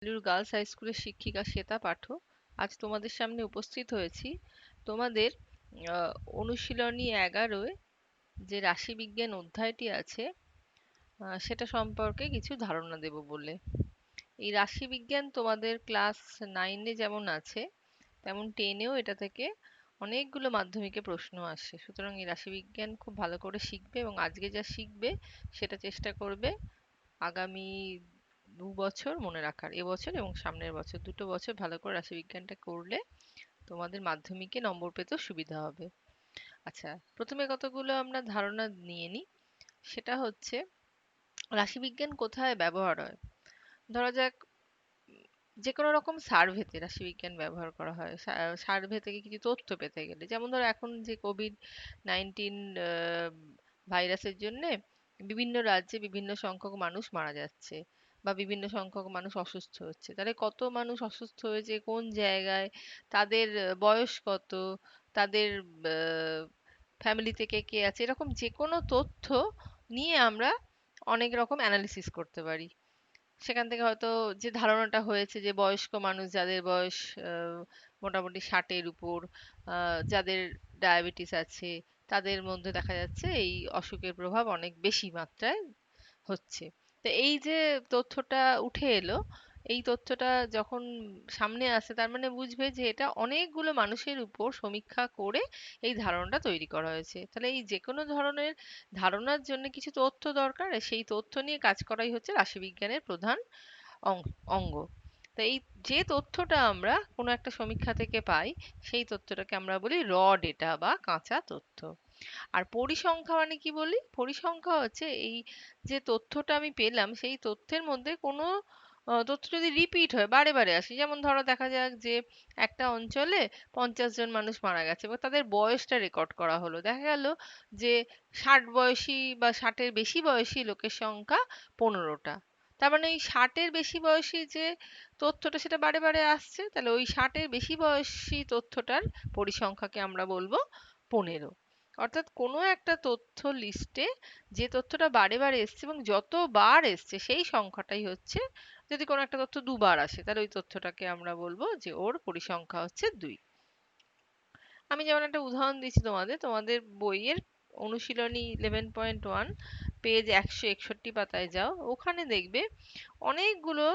Belur girls high স্কুলের শিক্ষিকা শ্বেতা পাঠক আজ তোমাদের সামনে উপস্থিত হয়েছি তোমাদের আহ, অনুশীলনী 11 যে রাশিবিজ্ঞান অধ্যায়টি আছে সেটা সম্পর্কে কিছু ধারণা দেব বলে। এই রাশিবিজ্ঞান তোমাদের ক্লাস 9-এ যেমন আছে তেমন 10-এও এটা থেকে অনেকগুলো মাধ্যমিকে প্রশ্ন আসে, সুতরাং এই রাশিবিজ্ঞান খুব ভালো করে শিখবে এবং আজকে যা শিখবে সেটা চেষ্টা করবে আগামী 2 বছর মনে রাখার, এবছর এবং সামনের বছর, দুটো বছর ভালো করে রাশিবিজ্ঞানটা করলে তোমাদের মাধ্যমিকে নম্বর পেতেও সুবিধা হবে। আচ্ছা, প্রথমে কতগুলো আমরা ধারণা নিয়ে নিই। সেটা হচ্ছে রাশিবিজ্ঞান কোথায় ব্যবহার হয়। ধরা যাক যে কোনো রকম সার্ভেতে রাশিবিজ্ঞান ব্যবহার করা হয়। সার্ভে থেকে কিছু তথ্য পেতে গেলে, যেমন ধরো এখন যে কোভিড-19 ভাইরাসের জন্য বিভিন্ন রাজ্যে বিভিন্ন সংখ্যক মানুষ মারা যাচ্ছে বা বিভিন্ন সংখ্যক মানুষ অসুস্থ হচ্ছে, তাহলে কত মানুষ অসুস্থ হয়েছে, কোন জায়গায়, তাদের বয়স কত, তাদের ফ্যামিলিতে কে কে আছে, এরকম যে কোনো তথ্য নিয়ে আমরা অনেক রকম অ্যানালিসিস করতে পারি। সেখান থেকে হয়তো যে ধারণাটা হয়েছে যে বয়স্ক মানুষ, যাদের বয়স মোটামুটি 60-এর উপর, যাদের ডায়াবেটিস আছে, তাদের মধ্যে দেখা যাচ্ছে এই অসুখের প্রভাব অনেক বেশি মাত্রায় হচ্ছে। তো এই যে তথ্যটা উঠে এলো, এই তথ্যটা যখন সামনে আসে তার মানে বুঝবে যে এটা অনেকগুলো মানুষের উপর সমীক্ষা করে এই ধারণাটা তৈরি করা হয়েছে। তাহলে এই যে কোনো ধরনের ধারণার জন্য কিছু তথ্য দরকার, আর সেই তথ্য নিয়ে কাজ করাই হচ্ছে রাশিবিজ্ঞানের প্রধান অঙ্গ। তো এই যে তথ্যটা আমরা কোনো একটা সমীক্ষা থেকে পাই, সেই তথ্যটাকে আমরা বলি র ডেটা বা কাঁচা তথ্য। আর পরিসংখ্যা মানে কি বলি? পরিসংখ্যা হচ্ছে এই যে তথ্যটা আমি পেলাম সেই তথ্যের মধ্যে কোনো তথ্য যদি রিপিট হয়, বারে বারে আসে, যেমন ধরো দেখা যাক যে একটা অঞ্চলে 50 জন মানুষ মারা গেছে এবং তাদের বয়সটা রেকর্ড করা হলো, দেখা গেল যে 60 বয়সী বা 60-এর বেশি বয়সী লোকের সংখ্যা 15টা। তার মানে এই 60-এর বেশি বয়সী যে তথ্যটা সেটা বারে বারে আসছে, তাহলে ওই 60-এর বেশি বয়সী তথ্যটার পরিসংখ্যাকে আমরা বলবো 15। অর্থাৎ কোনো একটা তথ্য লিস্টে যে তথ্যটা বারে বারে এসছে এবং যতবার এসছে সেই সংখ্যাটাই হচ্ছে, যদি কোনো একটা তথ্য দুবার আসে তাহলে ওই তথ্যটাকে আমরা বলবো যে ওর পরিসংখ্যা হচ্ছে 2। আমি যেমন একটা উদাহরণ দিচ্ছি তোমাদের, তোমাদের বইয়ের অনুশীলনী 11.1 পেজ 161 পাতায় যাও, ওখানে দেখবে অনেকগুলো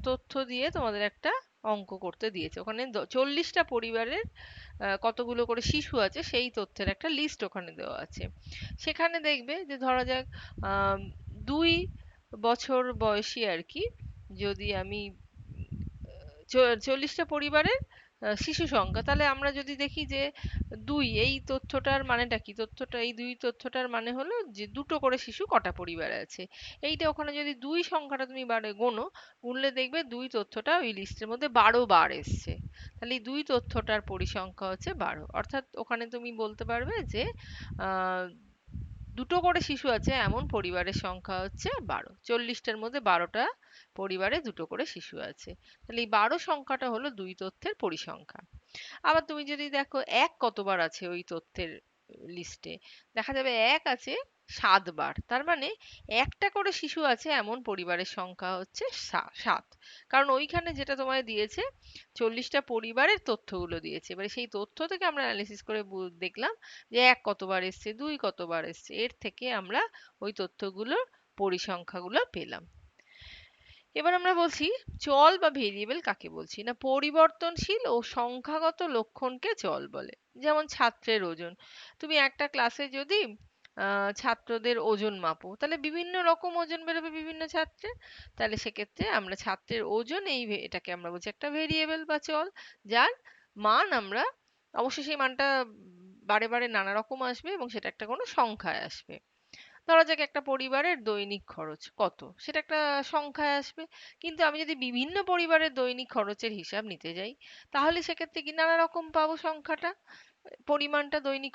তথ্য দিয়ে তোমাদের একটা অঙ্ক করতে দিয়েছে। ওখানে 40টা পরিবারের কতগুলো করে শিশু আছে সেই তথ্যের একটা লিস্ট ওখানে দেওয়া আছে। সেখানে দেখবে যে ধরা যাক 2 বছর বয়সী আর কি, যদি আমি 40টা পরিবারের শিশু সংখ্যা, তাহলে আমরা যদি দেখি যে এই তথ্যটার মানেটা কি, এই 2 তথ্যটার মানে হলো যে দুটো করে শিশু কটা পরিবারে আছে। এইটা ওখানে যদি সংখ্যাটা তুমি বারে গোনো, গুনলে দেখবে তথ্যটা ওই লিস্টের মধ্যে 12 বার এসছে। তাহলে এই তথ্যটার পরিসংখ্যা হচ্ছে 12। অর্থাৎ ওখানে তুমি বলতে পারবে যে আহ দুটো করে শিশু আছে এমন পরিবারের সংখ্যা হচ্ছে 12। 40টার মধ্যে 12টা পরিবারে দুটো করে শিশু আছে। তাহলে এই 12 সংখ্যাটা হলো তথ্যের পরিসংখ্যা। আবার তুমি যদি দেখো এক কতবার আছে ওই তথ্যের লিস্টে, দেখা যাবে এক আছে 7 বার। তার মানে একটা করে শিশু আছে এমন পরিবারের সংখ্যা হচ্ছে 7। কারণ ওইখানে যেটা তোমায় দিয়েছে 40টা পরিবারের তথ্যগুলো দিয়েছে, এবারে সেই তথ্য থেকে আমরা অ্যানালিসিস করে দেখলাম যে এক কতবার এসছে, কতবার এসছে, এর থেকে আমরা ওই তথ্যগুলোর পরিসংখ্যাগুলো পেলাম। এবার আমরা বলছি চল বা ভেরিয়েবল কাকে বলছি না, পরিবর্তনশীল ও সংখ্যাগত লক্ষণকে চল বলে। যেমন ছাত্রের ওজন, তুমি একটা ক্লাসে যদি ছাত্রদের ওজন মাপো, তাহলে বিভিন্ন রকম ওজন বেরোবে বিভিন্ন ছাত্রের। তাহলে সেক্ষেত্রে আমরা ছাত্রের ওজন এটাকে আমরা বলছি একটা ভেরিয়েবল বা চল, যার মান আমরা, অবশ্যই সেই মানটা বারে বারে নানা রকম আসবে এবং সেটা একটা কোনো সংখ্যায় আসবে। ধরা যাক একটা পরিবারের দৈনিক খরচ কত, সেটা একটা সংখ্যায় আসবে। কিন্তু আমি যদি বিভিন্ন পরিবারের দৈনিক খরচের হিসাব নিতে যাই, তাহলে সেক্ষেত্রে কি নানা রকম পাবো সংখ্যাটা, পরিমাণটা, দৈনিক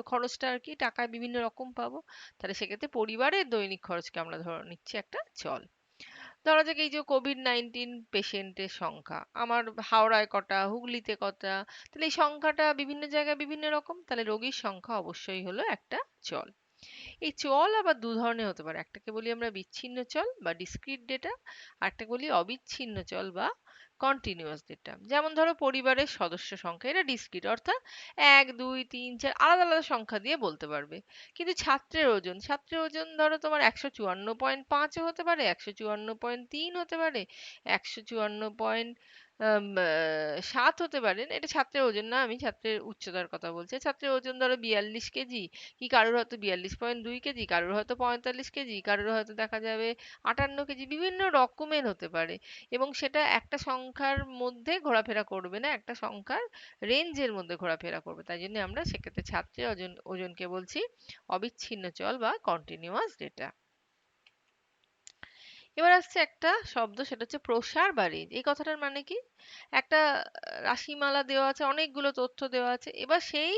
খরচটা আর কি টাকায় বিভিন্ন রকম পাবো। তাহলে সেক্ষেত্রে পরিবারের দৈনিক খরচকে আমরা ধরে নিচ্ছি একটা চল। ধরা যাক এই যে কোভিড-19 পেশেন্টের সংখ্যা, আমার হাওড়ায় কটা, হুগলিতে কটা, তাহলে এই সংখ্যাটা বিভিন্ন জায়গায় বিভিন্ন রকম, তাহলে রোগীর সংখ্যা অবশ্যই হলো একটা চল। এই চল আবার দু ধরনের হতে পারে, একটাকে বলি আমরা বিচ্ছিন্ন চল বা ডিসক্রিট ডেটা, আর একটা বলি অবিচ্ছিন্ন চল বা কন্টিনিউয়াস ডেটা। যেমন ধরো পরিবারের সদস্য সংখ্যা, এটা ডিসক্রিট, অর্থাৎ 1 2 3 4 আলাদা আলাদা সংখ্যা দিয়ে বলতে পারবে। কিন্তু ছাত্রের ওজন ধরো তোমার 154.5ও হতে পারে, 154.3 হতে পারে, 154.7 হতে পারে। এটা ছাত্রের ওজন না, আমি ছাত্রের উচ্চতার কথা বলছি। ছাত্রের ওজন ধরো 42 কেজি, কি কারোর হয়তো 42.2 কেজি, কারোর হয়তো 45 কেজি, কারোর হয়তো দেখা যাবে 58 কেজি, বিভিন্ন রকমের হতে পারে। এবং সেটা একটা সংখ্যার মধ্যে ঘোরাফেরা করবে না, একটা সংখ্যার রেঞ্জের মধ্যে ঘোরাফেরা করবে। তাই জন্য আমরা সেক্ষেত্রে ছাত্রের ওজনকে বলছি অবিচ্ছিন্ন চল বা কন্টিনিউয়াস ডেটা। এবার আসছে একটা শব্দ, সেটা হচ্ছে প্রসার বা রেঞ্জ। এই কথাটার মানে কি? একটা রাশিমালা দেওয়া আছে, অনেকগুলো তথ্য দেওয়া আছে, এবার সেই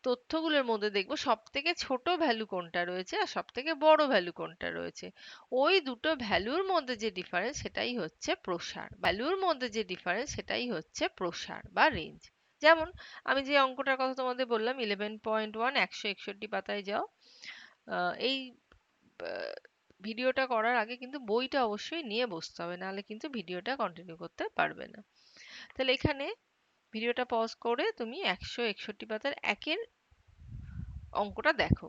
তথ্যগুলোর মধ্যে দেখবো সব থেকে ছোট ভ্যালু কোনটা রয়েছে আর সব থেকে বড় ভ্যালু কোনটা রয়েছে। ওই দুটো ভ্যালুর মধ্যে যে ডিফারেন্স সেটাই হচ্ছে প্রসার। ভ্যালুর মধ্যে যে ডিফারেন্স সেটাই হচ্ছে প্রসার বা রেঞ্জ। যেমন আমি যে অঙ্কটার কথা তোমাদের বললাম 11.1, 161 পাতায় যাও। এই ভিডিওটা করার আগে কিন্তু বইটা অবশ্যই নিয়ে বসতে হবে, নাহলে কিন্তু ভিডিওটা কন্টিনিউ করতে পারবে না। তাহলে এখানে ভিডিওটা পজ করে তুমি 161 পাতার একের অঙ্কটা দেখো।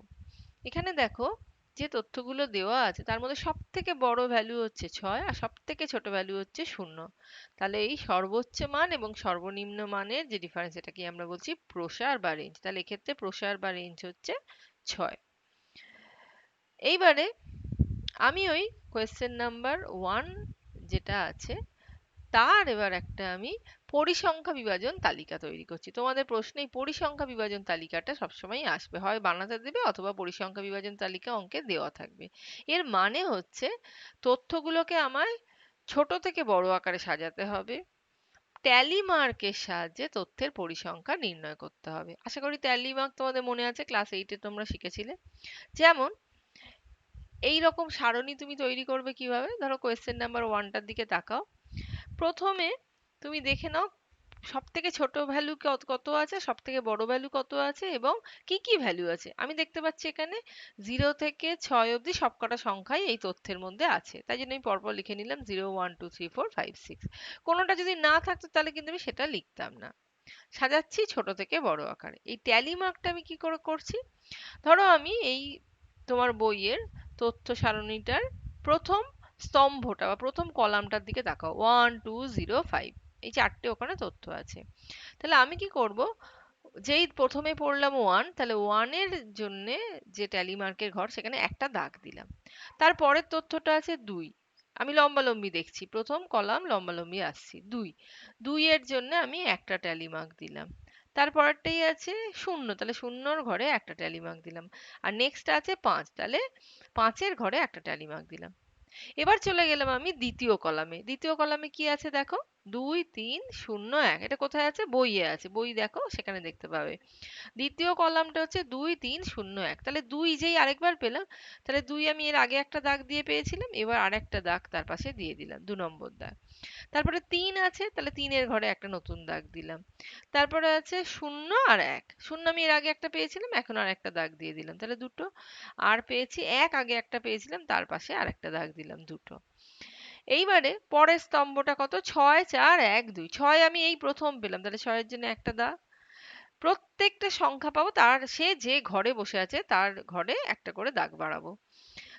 এখানে দেখো যে তথ্যগুলো দেওয়া আছে তার মধ্যে সব থেকে বড় ভ্যালু হচ্ছে 6 আর সব থেকে ছোট ভ্যালু হচ্ছে 0। তাহলে এই সর্বোচ্চ মান এবং সর্বনিম্ন মানের যে ডিফারেন্স, এটাকে আমরা বলছি প্রসার বা রেঞ্জ। তাহলে এক্ষেত্রে প্রসার বা রেঞ্জ হচ্ছে 6। এইবারে আমি ওই কোয়েশ্চেন নাম্বার 1 যেটা আছে তার এবার একটা আমি পরিসংখ্যা বিভাজন তালিকা তৈরি করছি। তোমাদের প্রশ্নে এই পরিসংখ্যা বিভাজন তালিকাটা সবসময় আসবে, হয় বানাতে দেবে অথবা পরিসংখ্যা বিভাজন তালিকা অঙ্কে দেওয়া থাকবে। এর মানে হচ্ছে তথ্যগুলোকে আমায় ছোট থেকে বড় আকারে সাজাতে হবে, ট্যালি মার্কের সাহায্যে তথ্যের পরিসংখ্যা নির্ণয় করতে হবে। আশা করি ট্যালি মার্ক তোমাদের মনে আছে, ক্লাস 8-এ তোমরা শিখেছিলে। যেমন এই রকম সারণী তুমি তৈরি করবে কিভাবে, ধরো কোয়েশ্চেন নাম্বার 1টার দিকে তাকাও। প্রথমে তুমি দেখে নাও সব থেকে ছোট ভ্যালু কত আছে, সব থেকে বড় ভ্যালু কত আছে এবং কি কি ভ্যালু আছে। আমি দেখতে পাচ্ছি এখানে 0 থেকে 6 অবধি সবকটা সংখ্যাই এই তথ্যের মধ্যে আছে, তাই জন্য আমি পরপর লিখে নিলাম 0 1 2 3 4 5 6। কোনোটা যদি না থাকতো তাহলে কিন্তু আমি সেটা লিখতাম না। সাজাচ্ছি ছোট থেকে বড় আকারে। এই ট্যালি মার্কটা আমি কি করে করছি, ধরো আমি এই তোমার বইয়ের তথ্য সারণীটার প্রথম স্তম্ভটা বা প্রথম কলামটার দিকে তাকাও, 1 2 0 5, এই চারটে ওখানে তথ্য আছে। তাহলে আমি কি করব, যেই প্রথমে পড়লাম 1, তাহলে 1 এর জন্যে যে ট্যালি মার্কের ঘর সেখানে একটা দাগ দিলাম। তারপরের তথ্যটা আছে 2, আমি লম্বালম্বি দেখছি, প্রথম কলাম লম্বালম্বি আসছি 2, 2 এর জন্য আমি একটা ট্যালি মার্ক দিলাম। তারপরেরটাই আছে 0, তাহলে 0 এর ঘরে একটা ট্যালি মার্ক দিলাম। আর নেক্সট আছে 5, তাহলে 5 এর ঘরে একটা ট্যালি মার্ক দিলাম। এবার চলে গেলাম আমি দ্বিতীয় কলামে। দ্বিতীয় কলামে কি আছে দেখো, 2 3 0 1, এটা কোথায় আছে, বইয়ে আছে, বই দেখো সেখানে দেখতে পাবে। দ্বিতীয় কলামটা হচ্ছে 2 3 0 1, তাহলে 2 যেই আরেকবার পেলাম, তাহলে 2 আমি এর আগে একটা দাগ দিয়ে পেয়েছিলাম, এবার আরেকটা দাগ তার পাশে দিয়ে দিলাম, 2 নম্বর দাগ। তারপরে 3 আছে, তাহলে 3 এর ঘরে একটা নতুন দাগ দিলাম। তারপরে আছে 0 আর 1, 0 আমি এর আগে একটা পেয়েছিলাম, এখন আর একটা দাগ দিয়ে দিলাম, তাহলে দুটো। আর পেয়েছি 1, আগে একটা পেয়েছিলাম, তার পাশে আরেকটা দাগ দিলাম, দুটো। এইবারে পরের স্তম্ভটা কত, 6 4 1 2, 6 আমি এই প্রথম পেলাম, তাহলে 6 এর জন্য একটা দাগ। প্রত্যেকটা সংখ্যা পাবো তার সে যে ঘরে বসে আছে তার ঘরে একটা করে দাগ বাড়াবো।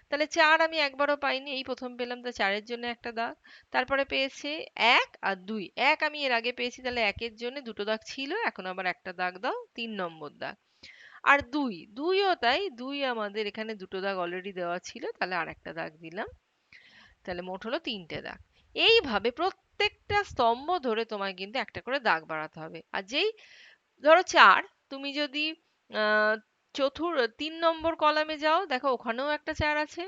তাহলে 4 আমি একবারও পাইনি, এই প্রথম পেলাম, তাহলে 4 এর জন্য একটা দাগ। তারপরে পেয়েছে 1 আর 2, 1 আমি এর আগে পেয়েছি, তাহলে 1 এর জন্য দুটো দাগ ছিল, এখন আবার একটা দাগ দাও, 3 নম্বর দাগ। আর 2, 2 ও তাই, 2 আমাদের এখানে দুটো দাগ অলরেডি দেওয়া ছিল, তাহলে আর একটা দাগ দিলাম, তাহলে মোট হলো 3টে দাগ। এইভাবে প্রত্যেকটা স্তম্ভ ধরে তোমায় কিন্তু একটা করে দাগ বাড়াতে হবে। আর যেই ধরো 4, তুমি যদি আহ 3 নম্বর কলামে যাও, দেখো ওখানেও একটা 4 আছে।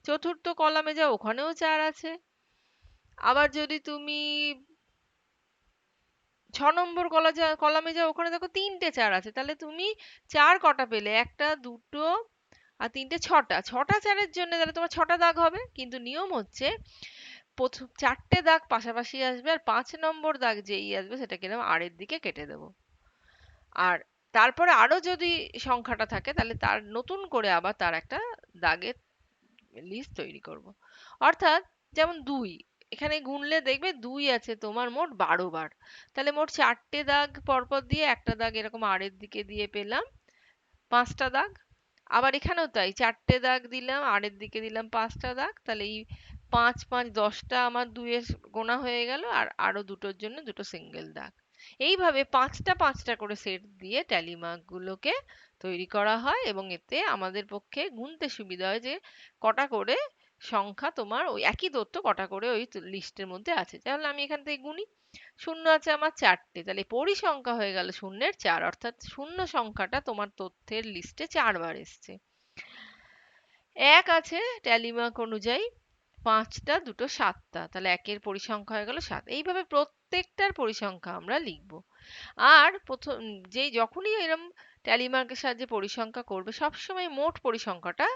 চতুর্থ কলামে যাও, ওখানেও 4 আছে। আবার যদি তুমি 6 নম্বর কলামে যাও, ওখানে দেখো 3টে 4 আছে। তাহলে তুমি 4 কটা পেলে, একটা দুটো আর তিনটে, 6টা। 6টা 4-এর জন্য তাহলে তোমার 6টা দাগ হবে, কিন্তু নিয়ম হচ্ছে প্রথম 4টে দাগ পাশাপাশি আসবে, আর 5 নম্বর দাগ যেই আসবে সেটাকে আমি আর এর দিকে কেটে দেবো। আর তারপরে আরো যদি সংখ্যাটা থাকে তাহলে তার নতুন করে আবার তার একটা দাগের লিস্ট তৈরি করব। অর্থাৎ যেমন ২, এখানে গুনলে দেখবে ২ আছে তোমার মোট ১২ বার। তাহলে মোট ৪টে দাগ পরপর দিয়ে একটা দাগ এরকম আড়ের দিকে দিয়ে পেলাম ৫টা দাগ। আবার এখানেও তাই, ৪টে দাগ দিলাম, আড়ের দিকে দিলাম ৫টা দাগ। তাহলে এই ৫ ৫ ১০টা আমার ২ এর গোনা হয়ে গেল, আর আরো দুটোর জন্য দুটো সিঙ্গেল দাগ। এইভাবে ৫টা ৫টা করে সেট দিয়ে ট্যালি মার্ক গুলোকে তৈরি করা হয়, এবং এতে আমাদের পক্ষে গুনতে সুবিধা হয় যে কটা করে সংখ্যা তোমার ওই একই তথ্য কটা করে ওই লিস্টের মধ্যে আছে। তাহলে আমি এখান থেকে গুনি, শূন্য আছে আমার ৪টে, তাহলে পরিসংখ্যা হয়ে গেল শূন্যের ৪, অর্থাৎ শূন্য সংখ্যাটা তোমার তথ্যের লিস্টে ৪ বার এসছে। ১ আছে ট্যালি মার্ক অনুযায়ী ৫টা, দুটো ৭টা, তাহলে ১ এর পরিসংখ্যা হয়ে গেল ৭। এইভাবে প্রত্যেকটার পরিসংখ্যা আমরা লিখব। আর প্রথম যখনই এরম ট্যালি মার্কের সাহায্যে পরিসংখ্যা করবে সবসময় মোট পরিসংখ্যাটা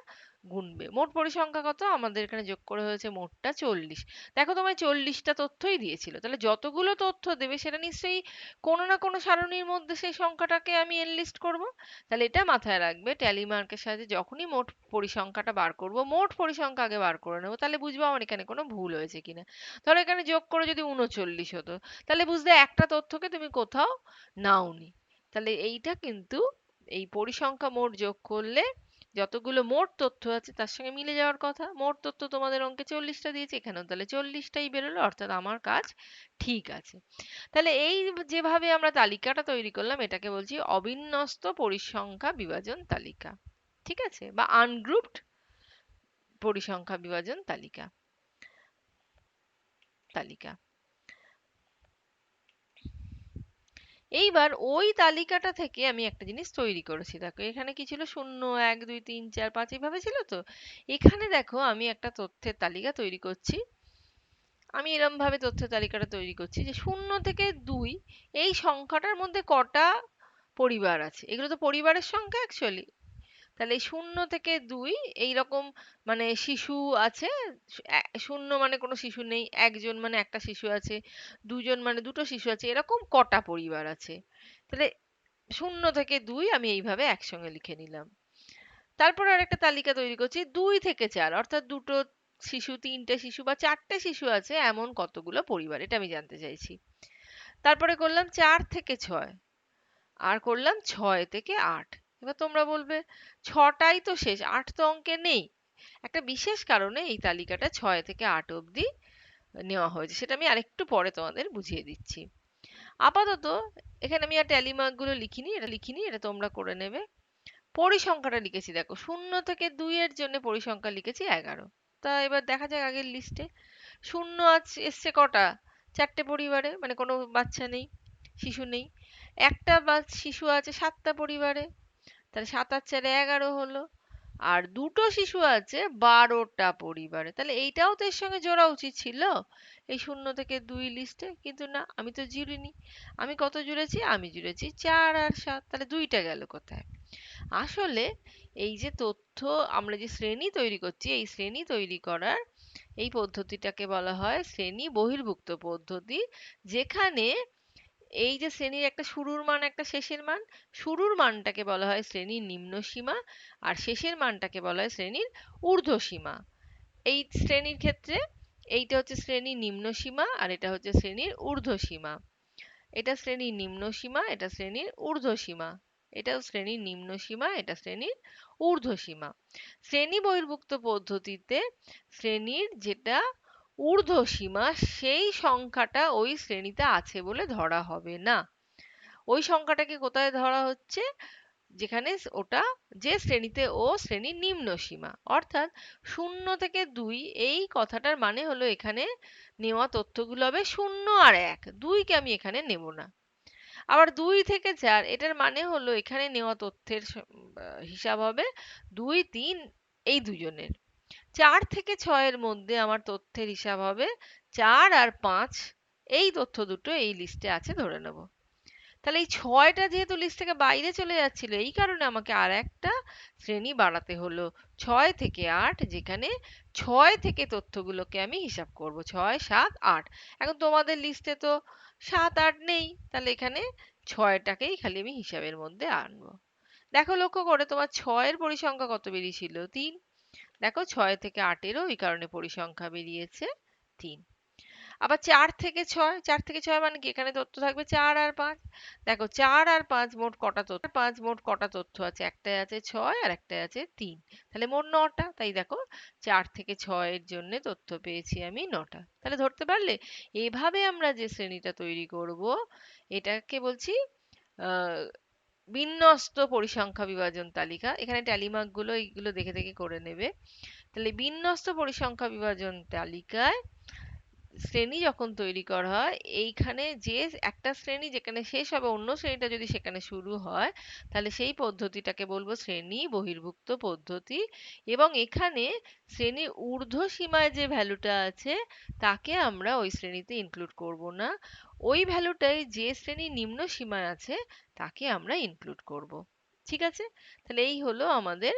গুনবে। মোট পরিসংখ্যা কত? আমাদের এখানে যোগ করে হয়েছে মোটটা ৪০। দেখো তোমায় ৪০টা তথ্যই দিয়েছিল, তাহলে যতগুলো তথ্য দেবে সেটা নিশ্চয়ই কোনো না কোনো সারণীর মধ্যে সেই সংখ্যাটাকে আমি এনলিস্ট করব। তাহলে এটা মাথায় রাখবে, ট্যালি মার্কের সাহায্যে যখনই মোট পরিসংখ্যাটা বার করব, মোট পরিসংখ্যা আগে বার করে নেবো, তাহলে বুঝবো আমার এখানে কোনো ভুল হয়েছে কিনা। ধরো এখানে যোগ করে যদি ৩৯ হতো, তাহলে বুঝতে একটা তথ্যকে তুমি কোথাও নাওনি। তাহলে এইটা কিন্তু এই পরিসংখ্যা মোট যোগ করলে যতগুলো মোট তথ্য আছে তার সঙ্গে মিলে যাওয়ার কথা। মোট তথ্য তোমাদের অঙ্কে ৪০টা দিয়েছে, এখানেও তাহলে ৪০টাই বেরোলো, অর্থাৎ আমার কাজ ঠিক আছে। তাহলে এই যেভাবে আমরা তালিকাটা তৈরি করলাম এটাকে বলছি অবিন্যস্ত পরিসংখ্যা বিভাজন তালিকা, ঠিক আছে, বা আনগ্রুপড পরিসংখ্যা বিভাজন তালিকা। এইবার ওই তালিকাটা থেকে আমি একটা জিনিস তৈরি করেছি। দেখো এখানে কি ছিল, ০ ১ ২ ৩ ৪ ৫ এইভাবে ছিল তো। এখানে দেখো আমি একটা তথ্যের তালিকা তৈরি করছি। আমি এরম ভাবে তথ্যের তালিকাটা তৈরি করছি যে ০ থেকে ২ এই সংখ্যাটার মধ্যে কটা পরিবার আছে। এগুলো তো পরিবারের সংখ্যা অ্যাকচুয়ালি। তাহলে ০ থেকে ২ এইরকম মানে শিশু আছে। ০ মানে কোনো শিশু নেই, ১ জন মানে একটা শিশু আছে, ২ জন মানে দুটো শিশু আছে, এরকম কটা পরিবার আছে। তাহলে ০ থেকে ২ আমি এইভাবে একসঙ্গে লিখে নিলাম। তারপর আরেকটা তালিকা তৈরি করছি ২ থেকে ৪, অর্থাৎ দুটো শিশু, ৩টে শিশু বা ৪টে শিশু আছে এমন কতগুলো পরিবার, এটা আমি জানতে চাইছি। তারপরে করলাম ৪ থেকে ৬, আর করলাম ৬ থেকে ৮। এবার তোমরা বলবে ৬টাই তো শেষ, ৮ তো অঙ্কে নেই। একটা বিশেষ কারণে এই তালিকাটা ৬ থেকে ৮ অবধি নেওয়া হয়েছে, সেটা আমি আরেকটু পরে তোমাদের বুঝিয়ে দিচ্ছি। আপাতত এখানে আমি আর ট্যালি মার্ক গুলো লিখিনি, এটা তোমরা করে নেবে। পরিসংখ্যাটা লিখেছি দেখো, ০ থেকে ২ এর জন্য পরিসংখ্যা লিখেছি ১১। তা এবার দেখা যাক আগের লিস্টে ০ এসছে কটা, ৪টে পরিবারে, মানে কোনো বাচ্চা নেই, শিশু নেই। একটা শিশু আছে ৭টা পরিবারে, তাহলে ৭ আর ৪ ১১ হলো। আর দুটো শিশু আছে ১২টা পরিবারে, তাহলে এইটাও তো এর সঙ্গে জোড়া উচিত ছিল এই ০ থেকে ২ লিস্টে, কিন্তু না, আমি তো জুড়িনি। আমি কত জুড়েছি? আমি জুড়েছি ৪ আর ৭, তাহলে ২টা গেল কোথায়? আসলে এই যে তথ্য আমরা যে শ্রেণী তৈরি করছি, এই শ্রেণী তৈরি করার এই পদ্ধতিটাকে বলা হয় শ্রেণী বহির্ভুক্ত পদ্ধতি, যেখানে এই যে শ্রেণীর একটা শুরুর মান একটা শেষের মান, শুরুর মানটাকে বলা হয় শ্রেণীর নিম্ন সীমা, আর শেষের মানটাকে বলা হয় শ্রেণীর ঊর্ধ্ব সীমা। এই শ্রেণীর ক্ষেত্রে এইটা হচ্ছে শ্রেণীর নিম্ন সীমা, আর এটা হচ্ছে শ্রেণীর ঊর্ধ্ব সীমা। এটা শ্রেণীর নিম্ন সীমা, এটা শ্রেণীর ঊর্ধ্ব সীমা। এটাও শ্রেণীর নিম্ন সীমা, এটা শ্রেণীর ঊর্ধ্ব সীমা। শ্রেণী বহির্ভুক্ত পদ্ধতিতে শ্রেণীর যেটা ঊর্ধ্ব সীমা সেই সংখ্যাটা ওই শ্রেণীতে আছে বলে ধরা হবে না। ওই সংখ্যাটাকে কোথায় ধরা হচ্ছে? যেখানে ওটা যে শ্রেণীতে ও শ্রেণীর নিম্ন সীমা। অর্থাৎ ০ থেকে ২ এই কথাটার মানে হলো এখানে নেওয়া তথ্যগুলো হবে ০ আর ১, ২কে আমি এখানে নেব না। আবার ২ থেকে ৪ এটার মানে হলো এখানে নেওয়া তথ্যের হিসাব হবে ২ ৩ এই দুজনের। ৪ থেকে ৬ এর মধ্যে আমার তথ্যের হিসাব হবে ৪ আর ৫, এই তথ্য দুটো এই লিস্টে আছে ধরে নেব। তাহলে এই ৬টা যেহেতু লিস্ট থেকে বাইরে চলে যাচ্ছিল, এই কারণে আমাকে আর একটা শ্রেণী বাড়াতে হলো ৬ থেকে ৮, যেখানে ৬ থেকে তথ্যগুলোকে আমি হিসাব করব, ৬ ৭ ৮। এখন তোমাদের লিস্টে তো ৭ ৮ নেই, তাহলে এখানে ছয়টাকেই খালি আমি হিসাবের মধ্যে আনবো। দেখো লক্ষ্য করে তোমার ছয়ের পরিসংখ্যা কত বেরিয়েছিল? 3। দেখো 6 থেকে 8-এরও ওই কারণে পরিসংখ্যা বেরিয়েছে 3। আবার 4 থেকে 6, 4 থেকে 6 মানে কি? এখানে তথ্য থাকবে 4 আর 5। দেখো 4 আর 5 মোট কটা তথ্য আছে? একটায় আছে 6 আর একটায় আছে 3। তাহলে মোট 9টা। তাই দেখো 4 থেকে 6 এর জন্য তথ্য পেয়েছি আমি 9টা। তাহলে ধরতে পারলে এভাবে আমরা যে শ্রেণীটা তৈরি করব এটাকে বলছি আহ বিন্যস্ত পরিসংখ্যা বিভাজন তালিকা। এখানে ট্যালি মার্ক গুলো এইগুলো দেখে দেখে করে নেবে। তাহলে বিন্যস্ত পরিসংখ্যা বিভাজন তালিকায় শ্রেণী যখন তৈরি করা হয়, এইখানে যে একটা শ্রেণী যেখানে শেষ হবে অন্য শ্রেণীটা যদি সেখানে শুরু হয়, তাহলে সেই পদ্ধতিটাকে বলবো শ্রেণী বহির্ভুক্ত পদ্ধতি। এবং এখানে শ্রেণীর ঊর্ধ্ব সীমায় যে ভ্যালুটা আছে তাকে আমরা ওই শ্রেণীতে ইনক্লুড করব না। ওই ভ্যালুটাই যে শ্রেণীর নিম্ন সীমায় আছে তাকে আমরা ইনক্লুড করব। ঠিক আছে? তাহলে এই হলো আমাদের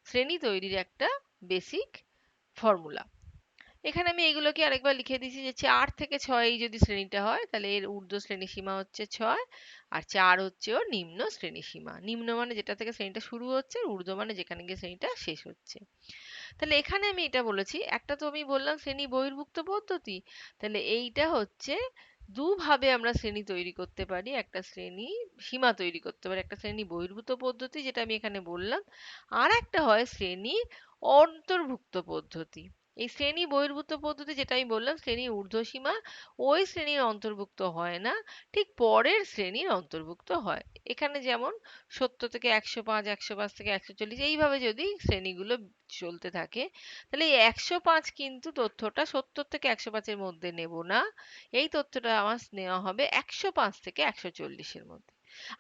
শ্রেণী তৈরির একটা বেসিক ফর্মুলা। এখানে আমি এগুলোকে আরেকবার লিখে দিয়েছি যে 4 থেকে 6 এই যদি শ্রেণীটা হয় তাহলে এর ঊর্ধ্ব শ্রেণীসীমা হচ্ছে 6 আর 4 হচ্ছে ওর নিম্ন শ্রেণীসীমা। নিম্ন মানে যেটা থেকে শ্রেণীটা শুরু হচ্ছে, ঊর্ধ্ব মানে যেখানে গিয়ে শ্রেণীটা শেষ হচ্ছে। তাহলে এখানে আমি এটা বলেছি, একটা তো আমি বললাম শ্রেণী বহির্ভুক্ত পদ্ধতি। তাহলে এইটা হচ্ছে দুভাবে আমরা শ্রেণী তৈরি করতে পারি। একটা শ্রেণী সীমা তৈরি করতে পারি, একটা শ্রেণী বহির্ভূত পদ্ধতি যেটা আমি এখানে বললাম, আর একটা হয় শ্রেণী অন্তর্ভুক্ত পদ্ধতি। এই শ্রেণী বহির্ভূত পদ্ধতি যেটা আমি বললাম শ্রেণীর ঊর্ধ্বসীমা ওই শ্রেণীর অন্তর্ভুক্ত হয় না, ঠিক পরের শ্রেণীর অন্তর্ভুক্ত হয়। এখানে যেমন 70 থেকে 105, 105 থেকে 140 এইভাবে যদি শ্রেণীগুলো চলতে থাকে, তাহলে এই 105 কিন্তু তথ্যটা 70 থেকে 105 এর মধ্যে নেব না। এই তথ্যটা আমার নেওয়া হবে 105 থেকে 140 এর মধ্যে।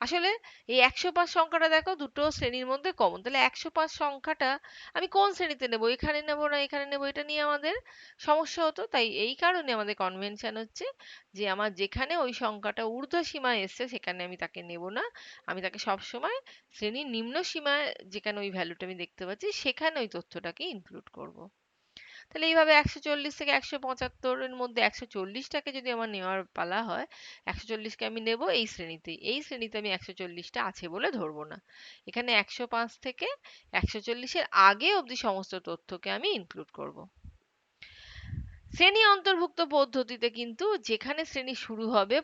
আসলে এই 105 সংখ্যাটা দেখো দুটো শ্রেণীর মধ্যে কমন। তাহলে 105 সংখ্যাটা আমি কোন শ্রেণীতে নেব? এখানে নেব না এখানে নেব? এটা নিয়ে আমাদের সমস্যা হতো। তাই এই কারণে আমাদের কনভেনশন হচ্ছে যে আমার যেখানে ওই সংখ্যাটা ঊর্ধ্ব সীমায় এসছে সেখানে আমি তাকে নেব না। আমি তাকে সবসময় শ্রেণীর নিম্ন সীমায় যেখানে ওই ভ্যালুটা আমি দেখতে পাচ্ছি সেখানে ওই তথ্যটাকে ইনক্লুড করব। তাহলে এইভাবে 140 থেকে 175 এর মধ্যে 140টাকে যদি আমার নেওয়ার পালা হয়, 140কে আমি নেব এই শ্রেণীতেই। এই শ্রেণীতে আমি 140টা আছে বলে ধরবো না। এখানে 105 থেকে 140 এর আগে অবধি সমস্ত তথ্যকে আমি ইনক্লুড করব। শ্রেণী অন্তর্ভুক্ত পদ্ধতিতে কিন্তু যেখানে শ্রেণী শুরু হবে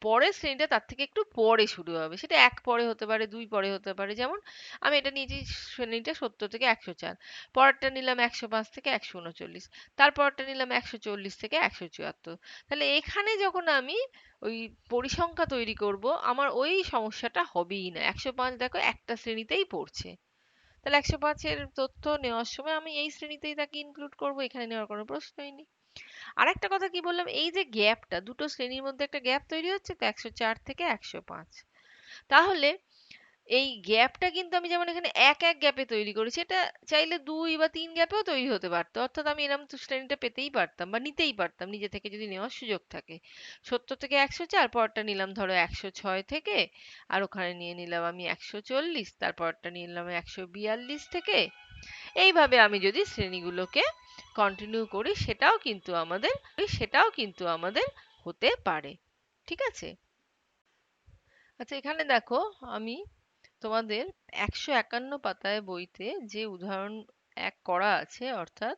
পরের শ্রেণীটা তার থেকে একটু পরে শুরু হবে। সেটা 1 পরে হতে পারে, 2 পরে হতে পারে। যেমন আমি এটা নিয়েছি শ্রেণীটা 70 থেকে 104, পরেরটা নিলাম 105 থেকে 139, তারপরটা নিলাম 140 থেকে 174। তাহলে এখানে যখন আমি ওই পরিসংখ্যা তৈরি করব আমার ওই সমস্যাটা হবেই না। 105 দেখো একটা শ্রেণীতেই পড়ছে। তাহলে 105 এর তথ্য নেওয়ার সময় আমি এই শ্রেণীতেই তাকে ইনক্লুড করব, এখানে নেওয়ার কোনো প্রশ্নই নেই। আরেকটা কথা কি বললাম, এই যে গ্যাপটা দুটো শ্রেণীর মধ্যে একটা গ্যাপ তৈরি হচ্ছে তো 104 থেকে 105, তাহলে এই গ্যাপটা কিন্তু আমি যেমন এখানে এক এক গ্যাপে তৈরি করেছি, এটা চাইলে 2 বা 3 গ্যাপেও তৈরি হতে পারতো। অর্থাৎ আমি এরকম তো শ্রেণীটা পেতেই পারতাম বা নিতেই পারতাম নিজে থেকে যদি নেওয়ার সুযোগ থাকে। 70 থেকে 104, পরটা নিলাম ধরো 106 থেকে, আর ওখানে নিয়ে নিলাম আমি 140, তারপরটা নিয়ে নিলাম 142 থেকে। এইভাবে আমি যদি শ্রেণীগুলোকে কন্টিনিউ করি সেটাও কিন্তু আমাদের হতে পারে। ঠিক আছে? আচ্ছা এখানে দেখো আমি তোমাদের 151 পাতায় বইতে যে উদাহরণ এক করা আছে, অর্থাৎ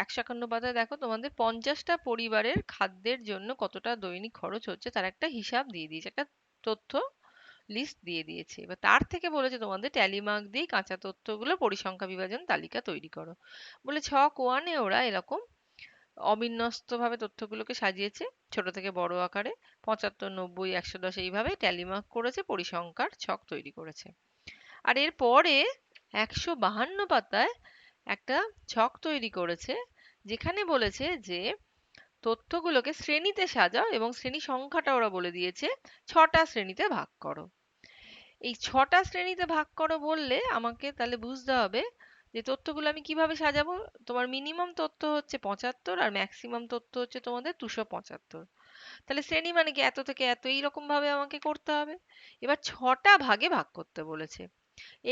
151 পাতায় দেখো তোমাদের 50টা পরিবারের খাদ্যের জন্য কতটা দৈনিক খরচ হচ্ছে তার একটা হিসাব দিয়ে দিয়েছে, একটা তথ্য লিস্ট দিয়ে দিয়েছে। এবার তার থেকে বলেছে তোমাদের ট্যালি মার্ক দিয়ে কাঁচা তথ্যগুলো পরিসংখ্যা বিভাজন তালিকা তৈরি করো। বলে ছক ওয়ানে ওরা এরকম অবিন্যস্তভাবে তথ্যগুলোকে সাজিয়েছে ছোট থেকে বড় আকারে, 75, 90, 110 এইভাবে ট্যালি মার্ক করেছে, পরিসংখ্যার ছক তৈরি করেছে। আর এর পরে 152 পাতায় একটা ছক তৈরি করেছে যেখানে বলেছে যে তথ্যগুলোকে শ্রেণীতে সাজাও এবং শ্রেণী সংখ্যাটা ওরা বলে দিয়েছে 6টা শ্রেণীতে ভাগ করো। এই 6টা শ্রেণীতে ভাগ করো বললে আমাকে তাহলে বুঝতে হবে যে তথ্যগুলো আমি কিভাবে সাজাবো। তোমার মিনিমাম তথ্য হচ্ছে 75 আর ম্যাক্সিমাম তথ্য হচ্ছে তোমাদের 275। তাহলে শ্রেণী মানে কি এত থেকে এত এইরকম ভাবে আমাকে করতে হবে। এবার 6টা ভাগে ভাগ করতে বলেছে।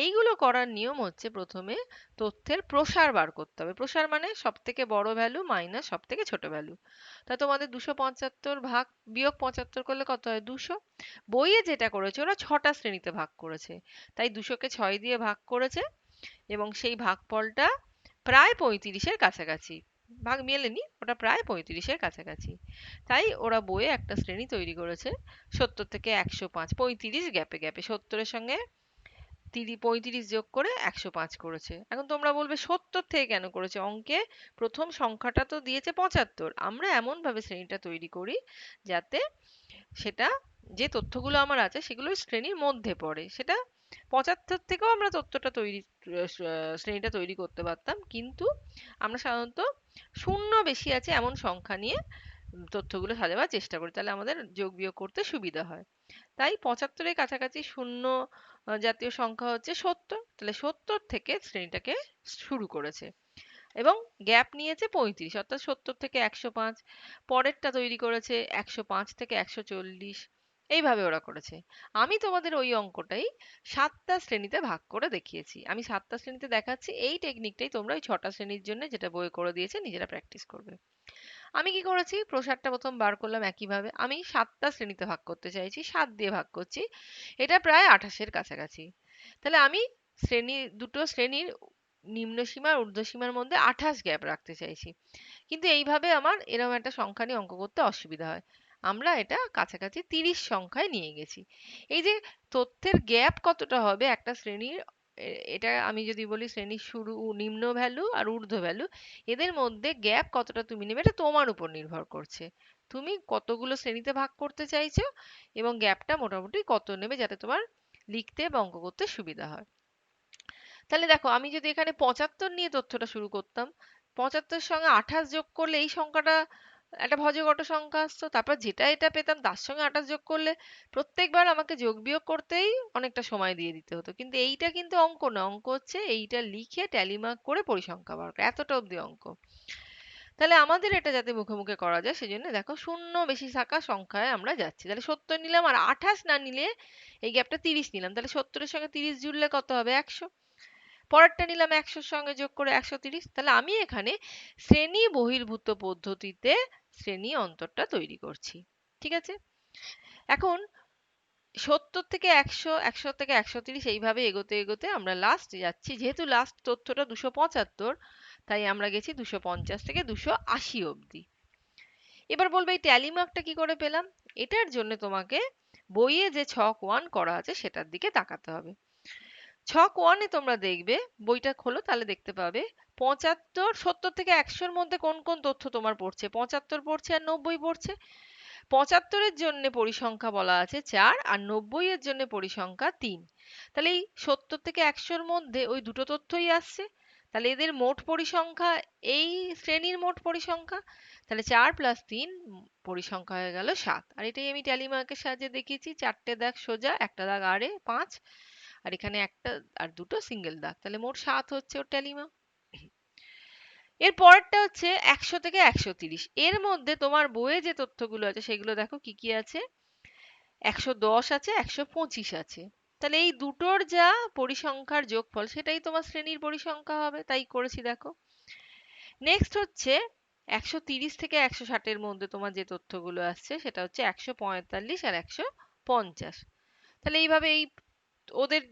এইগুলো করার নিয়ম হচ্ছে প্রথমে তথ্যের প্রসার বার করতে হবে। প্রসার মানে সব থেকে বড় ভ্যালু মাইনাস সব থেকে ছোট ভ্যালু। তা তোমাদের 275 ভাগ বিয়োগ 75 করলে কত হয়? 200। বইয়ে যেটা করেছে ওরা 6টা শ্রেণীতে ভাগ করেছে, তাই 200কে 6 দিয়ে ভাগ করেছে এবং সেই ভাগফলটা প্রায় 35-এর কাছাকাছি। ভাগ মেলেনি, ওটা প্রায় 35-এর কাছাকাছি। তাই ওরা বইয়ে একটা শ্রেণী তৈরি করেছে 70 থেকে 105, 35 গ্যাপে গ্যাপে 70-এর সঙ্গে 35 যোগ করে 105 করেছে। এখন তোমরা বলবে 70 থেকে কেন করেছে? অঙ্কে প্রথম সংখ্যাটা তো দিয়েছে 75। আমরা এমন ভাবে শ্রেণীটা তৈরি করি যাতে সেটা, যে তথ্যগুলো আমার আছে সেগুলো ওই শ্রেণীর মধ্যে পড়ে। সেটা 75 থেকেও আমরা তথ্যটা তৈরি শ্রেণীটা তৈরি করতে পারতাম, কিন্তু আমরা সাধারণত শূন্য বেশি আছে এমন সংখ্যা নিয়ে তথ্যগুলো সাজাবার চেষ্টা করি, তাহলে আমাদের যোগ বিয়োগ করতে সুবিধা হয়। তাই 75-এর কাছাকাছি শূন্য জাতীয় সংখ্যা হচ্ছে 70, তাহলে 70 থেকে শ্রেণীটাকে শুরু করেছে এবং গ্যাপ নিয়েছে 35, অর্থাৎ 70 থেকে 105। পরেরটা তৈরি করেছে 105 থেকে 140, এইভাবে ওরা করেছে। আমি তোমাদের ওই অঙ্কটাই 7টা শ্রেণীতে ভাগ করে দেখিয়েছি। আমি 7টা শ্রেণীতে দেখাচ্ছি, এই টেকনিকটাই তোমরা ওই 6টা শ্রেণীর জন্য যেটা বইয়ে করে দিয়েছে নিজেরা প্র্যাকটিস করবে। আমি কি করেছি, প্রসারটা প্রথম বার করলাম একইভাবে। আমি 7টা শ্রেণীতে ভাগ করতে চাইছি, 7 দিয়ে ভাগ করছি, এটা প্রায় 28-এর কাছাকাছি। তাহলে আমি দুটো শ্রেণীর নিম্নসীমা আর ঊর্ধ্বসীমার মধ্যে 28 গ্যাপ রাখতে চাইছি, কিন্তু এইভাবে আমার এরকম একটা সংখ্যা নিয়ে অঙ্ক করতে অসুবিধা হয়। আমরা এটা কাছাকাছি 30 সংখ্যায় নিয়ে গেছি। এই যে তথ্যের গ্যাপ কতটা হবে একটা শ্রেণীর, এটা আমি যদি বলি শ্রেণীর শুরু নিম্ন ভ্যালু আর ঊর্ধ্ব ভ্যালু, এদের মধ্যে গ্যাপ কতটা তুমি নেবে এটা তোমার উপর নির্ভর করছে। তুমি কতগুলো শ্রেণীতে ভাগ করতে চাইছো এবং গ্যাপটা মোটামুটি কত নেবে যাতে তোমার লিখতে বা অঙ্ক করতে সুবিধা হয়। তাহলে দেখো, আমি যদি এখানে 75 নিয়ে তথ্যটা শুরু করতাম, 75 সঙ্গে 28 যোগ করলে এই সংখ্যাটা একটা ভজঘট সংখ্যা আসতো, তারপর যেটা এটা পেতাম তার সঙ্গে 28 যোগ করলে প্রত্যেকবার আমাকে যোগ বিয়োগ করতেই অনেকটা সময় দিয়ে দিতে হতো। কিন্তু এইটা কিন্তু অঙ্ক না, অঙ্ক হচ্ছে এইটা লিখে ট্যালি মার্ক করে পরিসংখ্যা বার করা, এতটা অবধি অঙ্ক। তাহলে আমাদের এটা যাতে মুখে মুখে করা যায় সেজন্য দেখো শূন্য বেশি থাকা সংখ্যায় আমরা যাচ্ছি। তাহলে 70 নিলাম, আর 28 না নিলে এই গ্যাপটা 30 নিলাম, তাহলে 70-এর সঙ্গে 30 জুড়লে কত হবে? 100। পরেরটা নিলাম 100-র সঙ্গে যোগ করে 130। তাহলে আমি এখানে শ্রেণী বহির্ভূত পদ্ধতিতে শ্রেণী অন্তরটা তৈরি করছি। ঠিক আছে? এখন 70 থেকে 100, 100 থেকে 130 এইভাবে এগোতে এগোতে আমরা লাস্ট যাচ্ছি, যেহেতু লাস্ট তথ্যটা 275, তাই আমরা গেছি 250 থেকে 280 অবধি। এবার বলবে এই ট্যালি মার্কটা কি করে পেলাম? এটার জন্য তোমাকে বইয়ে যে ছক 1 করা আছে সেটার দিকে তাকাতে হবে। ছক 1 এ তোমরা দেখবে, বইটা খোলো তাহলে দেখতে পাবে 75, 70 থেকে 100-র মধ্যে কোন কোন তথ্য তোমার পড়ছে? 75 পড়ছে আর 90 পড়ছে। 75-এর জন্য পরিসংখ্যা বলা আছে 4 আর 90-এর জন্য পরিসংখ্যা 3। তাহলে এই 70 থেকে 100-র মধ্যে ওই দুটো তথ্যই আসছে। তাহলে এদের মোট পরিসংখ্যা, এই শ্রেণীর মোট পরিসংখ্যা, তাহলে 4 + 3 পরিসংখ্যা হয়ে গেল 7। আর এটাই আমি ট্যালি মার্কের সাহায্যে দেখিয়েছি, 4টে দাগ সোজা, একটা দাগ আড়ে 5, আর এখানে একটা আর দুটো সিঙ্গেল দাগ, তাহলে মোট 7 হচ্ছে ওর ট্যালি মার্ক। এর পরেরটা হচ্ছে 100 থেকে 130। এর মধ্যে তোমার বইয়ে যে তথ্যগুলো আছে সেগুলো দেখো কি কি আছে। 110 আছে, 125 আছে। তাহলে এই দুটোর যা পরিসংখ্যার যোগফল সেটাই তোমার শ্রেণীর পরিসংখ্যা হবে, তাই করেছি দেখো। নেক্সট হচ্ছে 130 থেকে 160-এর মধ্যে তোমার যে তথ্যগুলো আসছে সেটা হচ্ছে 145 আর 150। তাহলে এইভাবে এই ওদের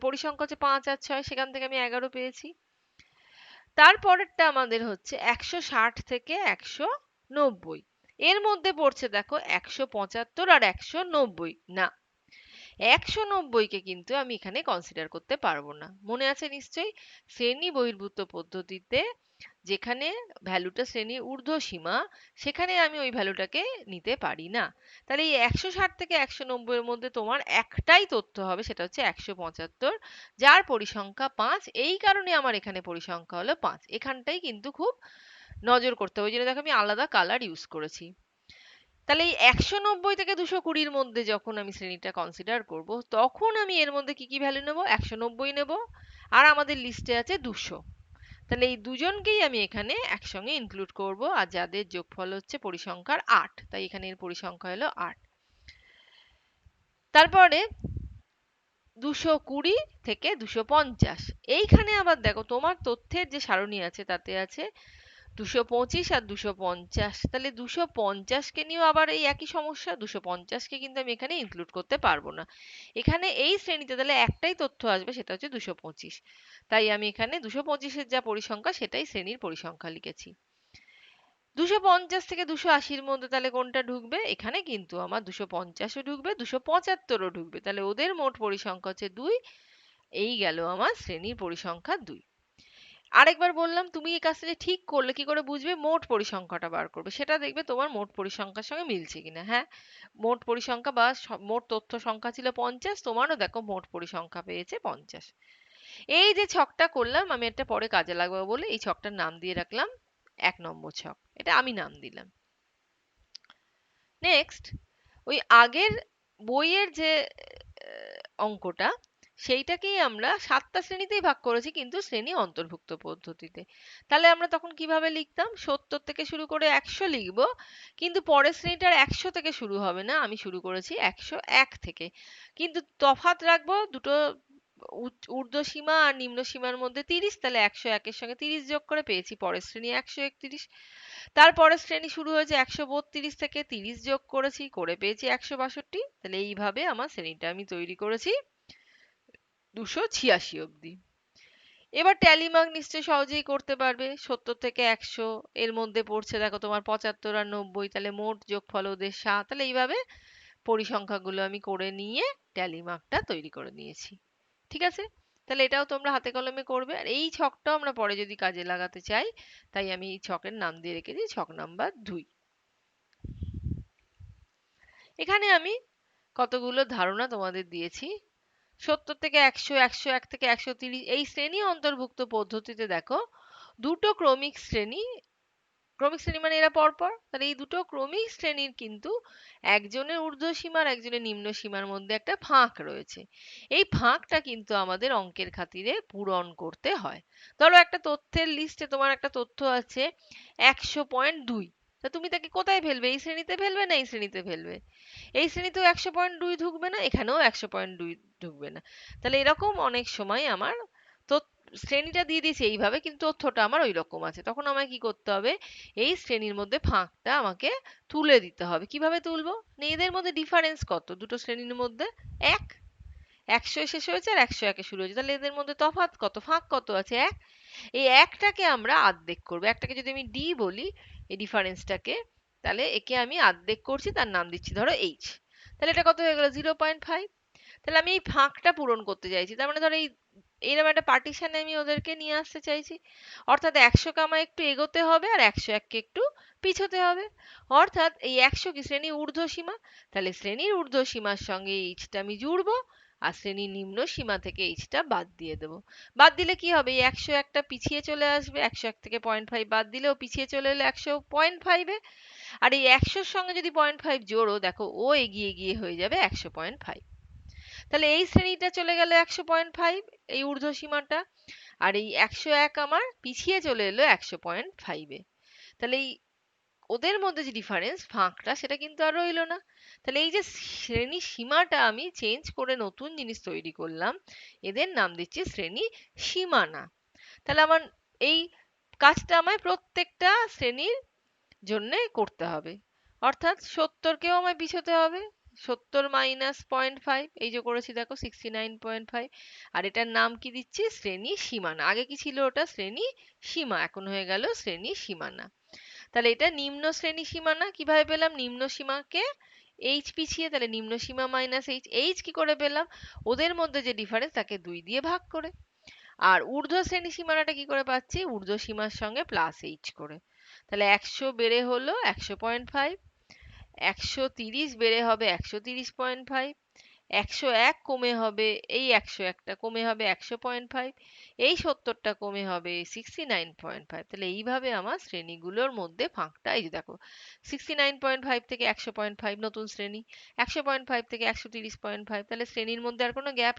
পরিসংখ্যা হচ্ছে 5 আর 6, সেখান থেকে আমি 11 পেয়েছি। তারপরেরটা আমাদের হচ্ছে 160 থেকে 190। এর মধ্যে পড়ছে দেখো 175 আর 190 না, 190-কে কিন্তু আমি এখানে কনসিডার করতে পারবো না। মনে আছে নিশ্চয়ই, শ্রেণী বহির্ভূত পদ্ধতিতে যেখানে ভ্যালুটা শ্রেণীর ঊর্ধ্বসীমা সেখানে আমি ওই ভ্যালুটাকে নিতে পারি না। তাহলে এই 160 থেকে 190-এর মধ্যে তোমার একটাই তথ্য হবে, সেটা হচ্ছে 175, যার পরিসংখ্যা 5। এই কারণে আমার এখানে পরিসংখ্যা হলো 5। এখানটাই কিন্তু খুব নজর করতে হবে, ওই জন্য দেখো আমি আলাদা কালার ইউজ করেছি। তাহলে এই 190 থেকে 220-র মধ্যে যখন আমি শ্রেণীটা কনসিডার করব, তখন আমি এর মধ্যে কি কি ভ্যালু নেব? 190 নেব, আর আমাদের লিস্টে আছে 200। তাহলে এই দুজনকেই আমি এখানে একসঙ্গে ইনক্লুড করব, আর যাদের যোগফল হচ্ছে পরিসংখ্যার 8, তাই এখানে এর পরিসংখ্যা হলো 8। তারপরে 220 থেকে 250। এইখানে আবার দেখো তোমার তথ্যের যে সারণী আছে তাতে আছে 225 আর 250, তাহলে 250 কে নিয়েও আবার এই একই সমস্যা, 250 কে কিন্তু আমি এখানে ইনক্লুড করতে পারবো না। এখানে এই শ্রেণীতে তাহলে একটাই তথ্য আসবে, সেটা হচ্ছে 225। তাই আমি এখানে 225 এর যা পরিসংখ্যা সেটাই শ্রেণীর পরিসংখ্যা লিখেছি। 250 থেকে 280-র মধ্যে তাহলে কোনটা ঢুকবে? এখানে কিন্তু আমার 250ও ঢুকবে, 275ও ঢুকবে, তাহলে ওদের মোট পরিসংখ্যা হচ্ছে 2। এই গেল আমার শ্রেণীর পরিসংখ্যা 2। আরেকবার বললাম, তুমি এই কাজটা ঠিক করলে কি করে বুঝবে? মোট পরিসংখ্যাটা বার করবে, সেটা দেখবে তোমার মোট পরিসংখ্যার সঙ্গে মিলছে কিনা। হ্যাঁ, মোট পরিসংখ্যা বা মোট তথ্য সংখ্যা ছিল 50, তোমারও দেখো মোট পরিসংখ্যা পেয়েছে 50। এই যে ছকটা করলাম, আমি একটা পরে কাজে লাগবে বলে এই ছকটার নাম দিয়ে রাখলাম 1 নম্বর ছক, এটা আমি নাম দিলাম। নেক্সট, ওই আগের বইয়ের যে অঙ্কটা, সেইটাকেই আমরা 7টা শ্রেণীতেই ভাগ করেছি, কিন্তু শ্রেণী অন্তর্ভুক্ত পদ্ধতিতে। তাহলে আমরা তখন কিভাবে লিখতাম? 70 থেকে শুরু করে 100 লিখব, কিন্তু পরের শ্রেণীটার 100 থেকে শুরু হবে না, আমি শুরু করেছি 101 থেকে। কিন্তু তফাৎ রাখবো দুটো, ঊর্ধ্বসীমা আর নিম্ন সীমার মধ্যে 30, তাহলে 101 এর সঙ্গে 30 যোগ করে পেয়েছি পরের শ্রেণী 131। তারপরের শ্রেণী শুরু হয়েছে 132 থেকে, 30 যোগ করেছি, করে পেয়েছি 162। তাহলে এইভাবে আমার শ্রেণীটা আমি তৈরি করেছি 286 অবধি। এবার ট্যালি মার্ক নিশ্চয়ই সহজেই করতে পারবে। 70 থেকে 100 এর মধ্যে পড়ছে দেখো তোমার 75 আর 90, তাহলে মোট যোগফল ওদের 7। তাহলে এইভাবে পরিসংখ্যাগুলো আমি করে নিয়ে ট্যালি মার্কটা তৈরি করে নিয়েছি। ঠিক আছে? তাহলে এটাও তোমরা হাতে কলমে করবে। আর এই ছকটাও আমরা পরে যদি কাজে লাগাতে চাই, তাই আমি এই ছকের নাম দিয়ে রেখেছি ছক নাম্বার 2। এখানে আমি কতগুলো ধারণা তোমাদের দিয়েছি। 70 থেকে 100, 101 থেকে 130 এই শ্রেণী অন্তর্ভুক্ত পদ্ধতিতে দেখো দুটো ক্রমিক শ্রেণী, ক্রমিক শ্রেণী মানে এরা পরপর, তাহলে এই দুটো ক্রমিক শ্রেণীর কিন্তু একজনের ঊর্ধ্বসীমা আর একজনের নিম্ন সীমার মধ্যে একটা ফাঁক রয়েছে। এই ফাঁকটা কিন্তু আমাদের অঙ্কের খাতিরে পূরণ করতে হয়। ধরো একটা তথ্যের লিস্টে তোমার একটা তথ্য আছে 100.2, তা তুমি তাকে কোথায় ফেলবে? এই শ্রেণীতে ফেলবে না এই শ্রেণীতে ফেলবে? এই শ্রেণীতেও 100.2 ঢুকবে না, এখানেও 100.2 ঢুকবে না। তাহলে এরকম অনেক সময় আমার শ্রেণীটা দিয়ে দিয়েছে এইভাবে, কিন্তু তথ্যটা আমার ওই রকম আছে, তখন আমায় কি করতে হবে? এই শ্রেণীর মধ্যে ফাঁকটা আমাকে তুলে দিতে হবে। কিভাবে তুলবো? না, এদের মধ্যে ডিফারেন্স কত দুটো শ্রেণীর মধ্যে? 1। 100 শেষ হয়েছে আর 101 শুরু হয়েছে, তাহলে এদের মধ্যে তফাৎ কত, ফাঁক কত আছে? 1। এই একটাকে আমরা আর্ধেক করবো। একটাকে যদি আমি ডি বলি, এই ডিফারেন্সটাকে, তাহলে একে আমি আর্ধেক করছি, তার নাম দিচ্ছি ধরো এইচ। তাহলে এটা কত হয়ে গেল? 0.5। তাহলে আমি এই ফাঁকটা পূরণ করতে চাইছি, তার মানে ধরো এইরকম একটা পার্টিশনে আমি ওদেরকে নিয়ে আসতে চাইছি। অর্থাৎ 100কে আমায় একটু এগোতে হবে আর 101কে একটু পিছোতে হবে। অর্থাৎ এই 100 কি শ্রেণীর ঊর্ধ্বসীমা, তাহলে শ্রেণীর ঊর্ধ্বসীমার সঙ্গে এইচটা আমি জুড়বো, আর শ্রেণীর নিম্ন সীমা থেকে এইচটা বাদ দিয়ে দেবো। বাদ দিলে কি হবে? এই 101টা পিছিয়ে চলে আসবে, 101 থেকে 0.5 বাদ দিলেও পিছিয়ে চলে এলো 100.5-এ। আর এই 100-র সঙ্গে যদি 0.5 জোড়ো, দেখো ও এগিয়ে গিয়ে হয়ে যাবে 100.5। তাহলে এই শ্রেণীটা চলে গেল 100.5, এই ঊর্ধ্বসীমাটা, আর এই 101 আমার পিছিয়ে চলে এলো 100.5-এ। তাহলে এই ওদের মধ্যে যে ডিফারেন্স ফাঁকটা, সেটা কিন্তু আর রইলো না। তাহলে এই যে শ্রেণী সীমাটা আমি চেঞ্জ করে নতুন জিনিস তৈরি করলাম, এদের নাম দিচ্ছি শ্রেণী সীমানা। তাহলে আমার এই কাজটা আমায় প্রত্যেকটা শ্রেণীর জন্যে করতে হবে। অর্থাৎ 70-কেও আমায় পিছোতে হবে, 70 মাইনাস 0.5, এই যে করেছি দেখো 69.5। আর এটার নাম কি দিচ্ছি? শ্রেণী সীমানা। আগে কি ছিল? ওটা শ্রেণী সীমা, এখন হয়ে গেল শ্রেণী সীমানা। তাহলে এটা নিম্ন শ্রেণী সীমানা। কিভাবে পেলাম? নিম্ন সীমাকে এইচ পিছিয়ে, তাহলে নিম্ন সীমা মাইনাস এইচ। এইচ কি করে পেলাম? ওদের মধ্যে যে ডিফারেন্স তাকে 2 দিয়ে ভাগ করে। আর ঊর্ধ্ব শ্রেণী সীমানাটা কি করে পাচ্ছি? ঊর্ধ্ব সীমার সঙ্গে প্লাস এইচ করে। তাহলে 100 বেড়ে হলো 100.5, 130 বেড়ে হবে 130.5, 101 কমে হবে, এই 101টা কমে হবে 100.5, এই 70টা কমে হবে 69.5। তাহলে এইভাবে আমার শ্রেণীগুলোর মধ্যে ফাঁকটা, এই যে দেখো 69.5 থেকে 100.5 নতুন শ্রেণী, 100.5 থেকে 130.5, তাহলে শ্রেণীর মধ্যে আর কোনো গ্যাপ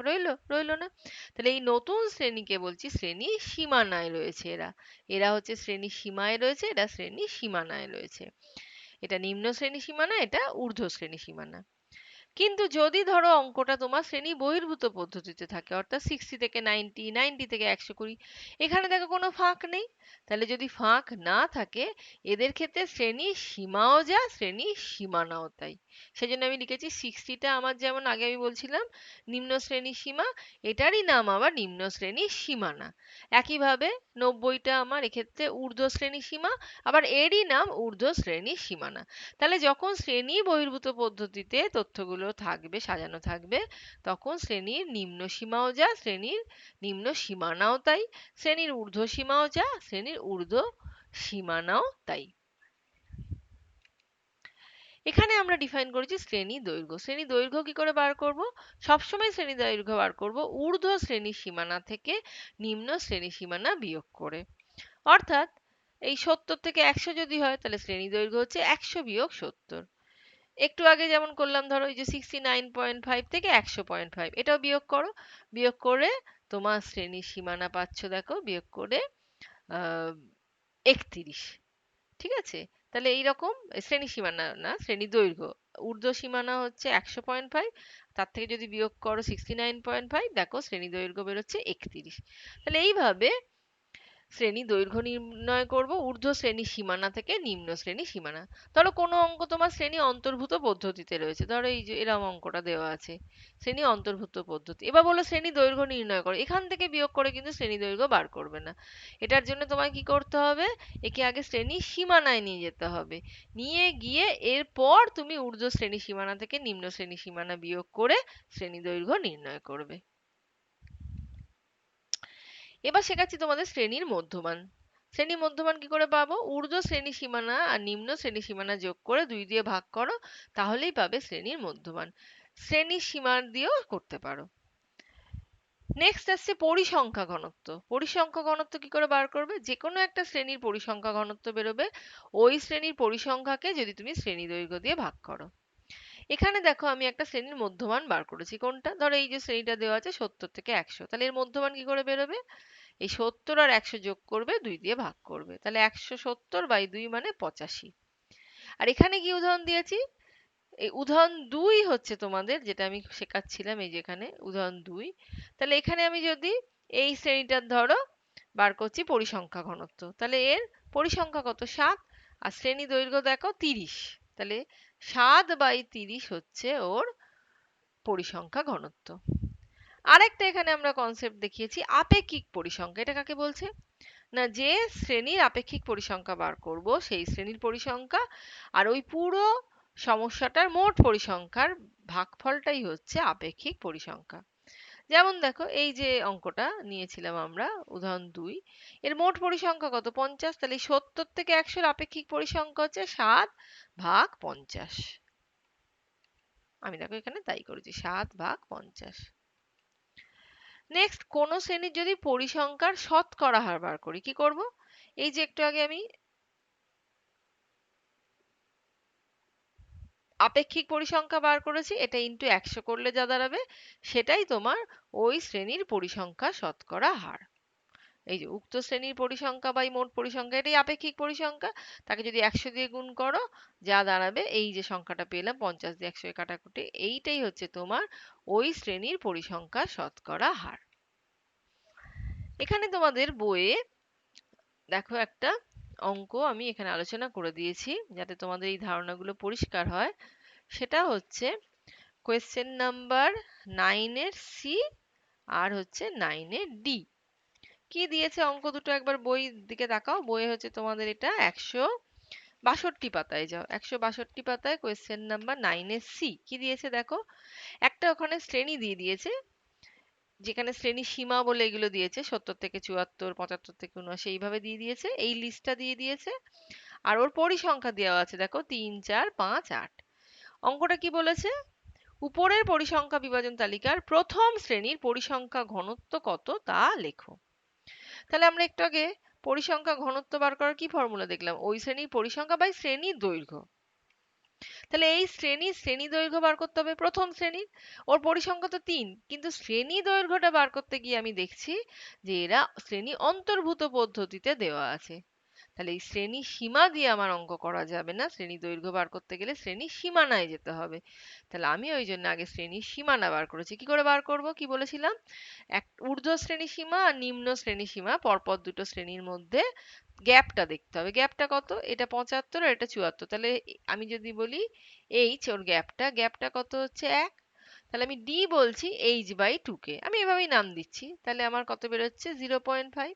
রইলো না। তাহলে এই নতুন শ্রেণীকে বলছি শ্রেণী সীমানায় রয়েছে। এরা এরা হচ্ছে শ্রেণী সীমায় রয়েছে, এরা শ্রেণী সীমানায় রয়েছে। এটা নিম্ন শ্রেণী সীমানা, এটা ঊর্ধ্ব শ্রেণী সীমানা। কিন্তু যদি ধরো অঙ্কটা তোমার শ্রেণী বহির্ভূত পদ্ধতিতে থাকে, অর্থাৎ 60 থেকে 90, 90 থেকে 120, এখানে দেখো কোনো ফাঁক নেই। তাহলে যদি ফাঁক না থাকে, এদের ক্ষেত্রে শ্রেণীর সীমাও যা, শ্রেণীর সীমানাও তাই। সেজন্য আমি লিখেছি 60টা আমার, যেমন আগে আমি বলছিলাম নিম্ন শ্রেণীর সীমা, এটারই নাম আবার নিম্ন শ্রেণীর সীমানা। একইভাবে 90টা আমার এক্ষেত্রে ঊর্ধ্ব শ্রেণীর সীমা, আবার এরই নাম ঊর্ধ্ব শ্রেণীর সীমানা। তাহলে যখন শ্রেণী বহির্ভূত পদ্ধতিতে তথ্যগুলো থাকবে, সাজানো থাকবে, তখন শ্রেণীর নিম্ন সীমাও যা, শ্রেণীর নিম্ন সীমানাও তাই। শ্রেণীর ঊর্ধ্ব সীমাও যা, শ্রেণীর ঊর্ধ্ব সীমানাও তাই। এখানে আমরা ডিফাইন করেছি শ্রেণী দৈর্ঘ্য। শ্রেণী দৈর্ঘ্য কি করে বার করব? সবসময় শ্রেণী দৈর্ঘ্য বার করব ঊর্ধ্ব শ্রেণীর সীমানা থেকে নিম্ন শ্রেণী সীমানা বিয়োগ করে। অর্থাৎ এই 70 থেকে 100 যদি হয়, তাহলে শ্রেণী দৈর্ঘ্য হচ্ছে 100 বিয়োগ 70। একটু আগে যেমন করলাম, ধরো এই যে 69.5 থেকে 100.5, এটাও বিয়োগ করো। বিয়োগ করে তোমার শ্রেণীর সীমানা পাচ্ছ, দেখো বিয়োগ করে 31। ঠিক আছে? তাহলে এইরকম শ্রেণী সীমানা না, শ্রেণী দৈর্ঘ্য। ঊর্ধ্ব সীমানা হচ্ছে 100.5, তার থেকে যদি বিয়োগ করো 69.5, দেখো শ্রেণী দৈর্ঘ্য বেরোচ্ছে 31। তাহলে এইভাবে শ্রেণী দৈর্ঘ্য নির্ণয় করব ঊর্ধ্ব শ্রেণী সীমানা থেকে নিম্ন শ্রেণী সীমানা। ধরো কোনো অঙ্ক তোমার শ্রেণী অন্তর্ভুক্ত পদ্ধতিতে রয়েছে, ধরো এই যে এরকম অঙ্কটা দেওয়া আছে, শ্রেণী অন্তর্ভুক্ত পদ্ধতি। এবার বলো শ্রেণী দৈর্ঘ্য নির্ণয় করো, এখান থেকে বিয়োগ করে কিন্তু শ্রেণী দৈর্ঘ্য বার করবে না। এটার জন্য তোমায় কি করতে হবে? একে আগে শ্রেণী সীমানায় নিয়ে যেতে হবে, নিয়ে গিয়ে এরপর তুমি ঊর্ধ্ব শ্রেণী সীমানা থেকে নিম্ন শ্রেণী সীমানা বিয়োগ করে শ্রেণী দৈর্ঘ্য নির্ণয় করবে। এবার শেখাচ্ছি তোমাদের শ্রেণীর মধ্যমান। শ্রেণীর মধ্যমান কি করে পাবো? ঊর্ধ্ব শ্রেণী সীমানা আর নিম্ন শ্রেণী সীমানা যোগ করে 2 দিয়ে ভাগ করো, তাহলেই পাবে শ্রেণীর মধ্যমান। শ্রেণীর সীমা দিয়েও করতে পারো। নেক্সট আসছে পরিসংখ্যা ঘনত্ব। পরিসংখ্যা ঘনত্ব কি করে বার করবে? যে কোনো একটা শ্রেণীর পরিসংখ্যা ঘনত্ব বেরোবে ওই শ্রেণীর পরিসংখ্যাকে যদি তুমি শ্রেণী দৈর্ঘ্য দিয়ে ভাগ করো। এখানে দেখো আমি একটা শ্রেণীর মধ্যমান বার করেছি। কোনটা? ধরো এই যে শ্রেণীটা দেওয়া আছে 70 থেকে 100, তাহলে এর মধ্যমান কি করে বেরোবে? এই 70 আর 100 যোগ করবে, 2 দিয়ে ভাগ করবে, তাহলে 170/2 মানে 85। আর এখানে কি উদাহরণ দিয়েছি? এই উদাহরণ 2 হচ্ছে তোমাদের, যেটা আমি শেখাচ্ছিলাম, এই যে এখানে উদাহরণ 2। তাহলে এখানে আমি যদি এই শ্রেণীটার ধরো বার করছি পরিসংখ্যা ঘনত্ব, তাহলে এর পরিসংখ্যা কত? 7, আর শ্রেণী দৈর্ঘ্য দেখো 30, তাহলে 7/30 হচ্ছে ওর পরিসংখ্যা ঘনত্ব। আরেকটা এখানে আমরা কনসেপ্ট দেখিয়েছি আপেক্ষিক পরিসংখ্যা। এটা কাকে বলছে? না, যে শ্রেণীর আপেক্ষিক পরিসংখ্যা বার করব সেই শ্রেণীর পরিসংখ্যা আর ওই পুরো সমস্যাটার মোট পরিসংখ্যার ভাগফলটাই হচ্ছে আপেক্ষিক পরিসংখ্যা। যেমন দেখো এই যে অঙ্কটা নিয়েছিলাম আমরা উদাহরণ 2, এর মোট পরিসংখ্যা কত? 50, তাহলে 70 থেকে 100 এর আপেক্ষিক পরিসংখ্যা হচ্ছে 7/50। আমি দেখো এখানে তাই করেছি, 7/50। নেক্সট, কোন শ্রেণীর যদি পরিসংখ্যার শতকরা হার বার করি, কি করব? এই যে একটু আগে আমি আপেক্ষিক পরিসংখ্যা বার করেছি, এটা ইনটু 100 করলে যা দাঁড়াবে সেটাই তোমার ওই শ্রেণীর পরিসংখ্যা শতকরা হার। এই যে উক্ত শ্রেণীর পরিসংখ্যা বা মোট পরিসংখ্যা, এটাই আপেক্ষিক পরিসংখ্যা, তাকে যদি 100 দিয়ে গুণ করো যা দাঁড়াবে, এই যে সংখ্যাটা পেলাম 50 দিয়ে 100 কাটাকুটি, এইটাই হচ্ছে তোমার ওই শ্রেণীর পরিসংখ্যা শতকরা হার। এখানে তোমাদের বইয়ে দেখো একটা অঙ্ক আমি এখানে আলোচনা করে দিয়েছি যাতে তোমাদের এই ধারণাগুলো পরিষ্কার হয়। সেটা হচ্ছে কোয়েশ্চেন নাম্বার 9 এর সি আর হচ্ছে 9 এর ডি। কি দিয়েছে অঙ্ক দুটো একবার বই দিকে তাকাও। বইয়ে হচ্ছে তোমাদের এটা 162 পাতায়, যাও 162 পাতায় কোয়েশ্চেন নাম্বার 9 এর সি কি দিয়েছে দেখো। একটা ওখানে শ্রেণী দিয়ে দিয়েছে, যেখানে শ্রেণী সীমা বলে এগুলো দিয়েছে 70 থেকে 74, 75 থেকে 79 এইভাবে দিয়ে দিয়েছে, এই লিস্টটা দিয়ে দিয়েছে। আর ওর পরিসংখ্যা দেওয়া আছে দেখো 3, 4, 5, 8। অঙ্কটা কি বলেছে? উপরের পরিসংখ্যা বিভাজন তালিকার প্রথম শ্রেণীর পরিসংখ্যা ঘনত্ব কত তা লেখো। তাহলে আমরা একটু আগে পরিসংখ্যা ঘনত্ব বার করার কি ফর্মুলা দেখলাম? ওই শ্রেণীর পরিসংখ্যা বাই শ্রেণীর দৈর্ঘ্য। তাহলে এই শ্রেণী দৈর্ঘ্য বার করতে হবে প্রথম শ্রেণীর। ওর পরিসংখ্যা তো 3, কিন্তু শ্রেণী দৈর্ঘ্যটা বার করতে গিয়ে আমি দেখছি যে এরা শ্রেণী অন্তর্ভুক্ত পদ্ধতিতে দেওয়া আছে। তাহলে এই শ্রেণী সীমা দিয়ে আমার অঙ্ক করা যাবে না, শ্রেণী দৈর্ঘ্য বার করতে গেলে শ্রেণী সীমানায় যেতে হবে। তাহলে আমি ওই জন্য আগে শ্রেণী সীমানা বার করেছি। কি করে বার করব, কি বলেছিলাম, ঊর্ধ্ব শ্রেণী সীমা আর নিম্ন শ্রেণী সীমা পরপর দুটো শ্রেণীর মধ্যে গ্যাপটা দেখতে হবে। গ্যাপটা কত, এটা 75 আর এটা 74, তাহলে আমি যদি বলি এইচ, ওর গ্যাপটা কত হচ্ছে 1, তাহলে আমি ডি বলছি h/2 কে, আমি এভাবেই নাম দিচ্ছি। তাহলে আমার কত বেরোচ্ছে 0.5।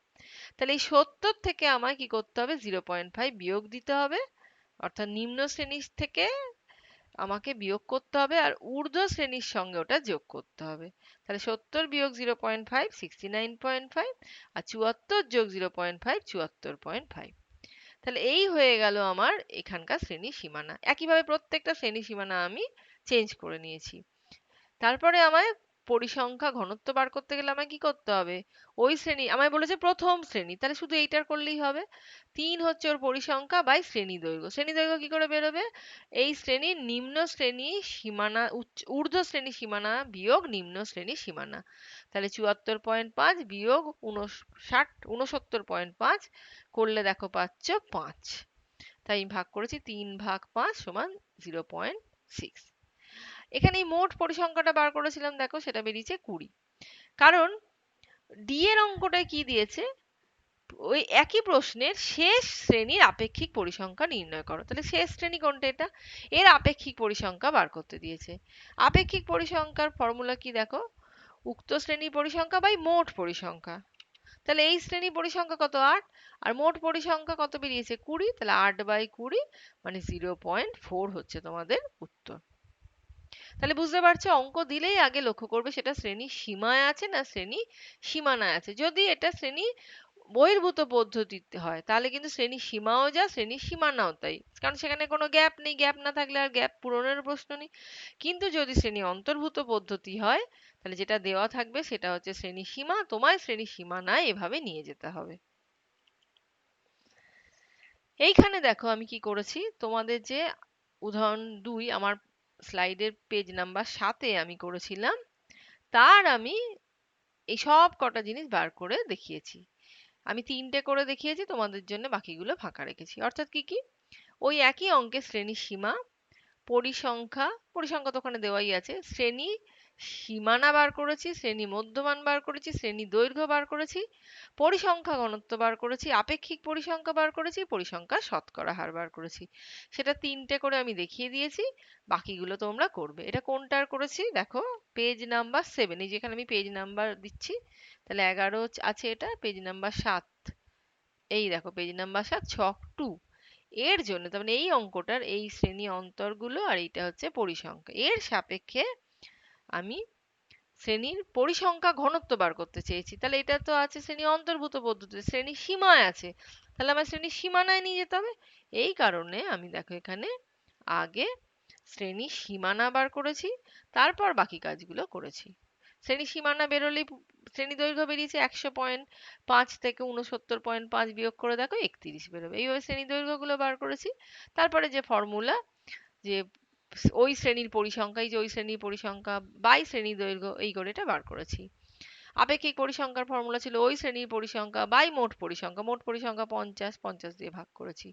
তাহলে এই 70 থেকে আমায় কি করতে হবে, 0.5 বিয়োগ দিতে হবে, অর্থাৎ নিম্ন শ্রেণী থেকে আমাকে বিয়োগ করতে হবে আর ঊর্ধ্ব শ্রেণীর সঙ্গে ওটা যোগ করতে হবে। তাহলে 70 বিয়োগ 0.5 69.5 আর 74 যোগ 0.5 74.5। তাহলে এই হয়ে গেল আমার এখানকার শ্রেণী সীমানা। একইভাবে প্রত্যেকটা শ্রেণী সীমানা আমি চেঞ্জ করে নিয়েছি। তারপরে আমায় পরিসংখ্যা ঘনত্ব বার করতে গেলে আমায় কি করতে হবে, ওই শ্রেণী আমায় বলেছে প্রথম শ্রেণী, তাহলে শুধু এইটার করলেই হবে। 3 হচ্ছে ওর পরিসংখ্যা বাই শ্রেণী দৈর্ঘ্য। শ্রেণী দৈর্ঘ্য কি করে বেরোবে, এই শ্রেণীর নিম্ন শ্রেণী সীমানা ঊর্ধ্ব শ্রেণী সীমানা বিয়োগ নিম্ন শ্রেণী সীমানা। তাহলে 74.5 বিয়োগ 69.5 করলে দেখো পাচ্ছ 5। তাই আমি ভাগ করেছি 3/5 সমান 0.6। এখানে এই মোট পরিসংখ্যাটা বার করেছিলাম, দেখো সেটা বেরিয়েছে 20। কারণ ডি এর অঙ্কটায় কি দিয়েছে, ওই একই প্রশ্নের শেষ শ্রেণীর আপেক্ষিক পরিসংখ্যা নির্ণয় করো। তাহলে শেষ শ্রেণী কোনটা, এটা, এর আপেক্ষিক পরিসংখ্যা বার করতে দিয়েছে। আপেক্ষিক পরিসংখ্যার ফর্মুলা কি দেখো, উক্ত শ্রেণীর পরিসংখ্যা বাই মোট পরিসংখ্যা। তাহলে এই শ্রেণী পরিসংখ্যা কত 8 আর মোট পরিসংখ্যা কত বেরিয়েছে 20, তাহলে 8/20 মানে 0.4 হচ্ছে তোমাদের উত্তর। তাহলে বুঝতে পারছো, অঙ্ক দিলেই আগে লক্ষ্য করবে সেটা শ্রেণী সীমায় আছে না শ্রেণী সীমানায় আছে। যদি এটা শ্রেণী বহির্ভূত পদ্ধতিতে হয় তাহলে কিন্তু শ্রেণী সীমাও যা শ্রেণী সীমানাও তাই, কারণ সেখানে কোনো গ্যাপ নেই, গ্যাপ না থাকলে আর গ্যাপ পূরণের প্রশ্ন নেই। কিন্তু যদি শ্রেণী অন্তর্ভুক্ত পদ্ধতি হয় তাহলে যেটা দেওয়া থাকবে সেটা হচ্ছে শ্রেণী সীমা, তোমায় শ্রেণী সীমানায় এভাবে নিয়ে যেতে হবে। এইখানে দেখো আমি কি করেছি, তোমাদের যে উদাহরণ 2 আমার স্লাইডের পেজ নাম্বার 7-এ আমি করেছিলাম, তার আমি এই সব কটা জিনিস বার করে দেখিয়েছি। আমি 3টে করে দেখিয়েছি, তোমাদের জন্য বাকিগুলো ফাঁকা রেখেছি। অর্থাৎ কি কি, ওই একই অঙ্কের শ্রেণী সীমা, পরিসংখ্যা, পরিসংখ্যা তো ওখানে দেওয়াই আছে, শ্রেণী সীমানা বার করেছি, শ্রেণী মধ্যমান বার করেছি, শ্রেণী দৈর্ঘ্য বার করেছি, পরিসংখ্যা ঘনত্ব বার করেছি, আপেক্ষিক পরিসংখ্যা বার করেছি, পরিসংখ্যা শতকরা হার বার করেছি। সেটা 3টে করে আমি দেখিয়ে দিয়েছি, বাকিগুলো তোমরা করবে। এটা কোনটার করেছি দেখো, পেজ নাম্বার 7, এই যেখানে আমি পেজ নাম্বার দিচ্ছি, তাহলে 11 আছে, এটা পেজ নাম্বার 7। এই দেখো পেজ নাম্বার 7 ছক 2 এর জন্য, তার মানে এই অঙ্কটার এই শ্রেণী অন্তরগুলো আর এইটা হচ্ছে পরিসংখ্যা, এর সাপেক্ষে আমি শ্রেণীর পরিসংখ্যা ঘনত্ব বার করতে চেয়েছি। তাহলে এটা তো আছে শ্রেণী অন্তর্ভুক্ত পদ্ধতিতে, শ্রেণী সীমায় আছে, তাহলে আমার শ্রেণী সীমানায় নিয়ে যেতে হবে। এই কারণে আমি দেখো এখানে আগে শ্রেণী সীমানা বার করেছি, তারপর বাকি কাজগুলো করেছি। শ্রেণী সীমানা বেরোলেই শ্রেণী দৈর্ঘ্য বেরিয়েছে 100.5 থেকে 69.5 বিয়োগ করে দেখো 31 বেরোবে। এইভাবে শ্রেণী দৈর্ঘ্যগুলো বার করেছি। তারপরে যে ফর্মুলা, যে ওই শ্রেণীর পরিসংখ্যা, এই যে ওই শ্রেণীর পরিসংখ্যা বাই শ্রেণী দৈর্ঘ্য, এই করে এটা বার করেছি। আপেক্ষিক পরিসংখ্যার ফর্মুলা ছিল ওই শ্রেণীর পরিসংখ্যা বাই মোট পরিসংখ্যা, মোট পরিসংখ্যা 50, 50 দিয়ে ভাগ করেছি।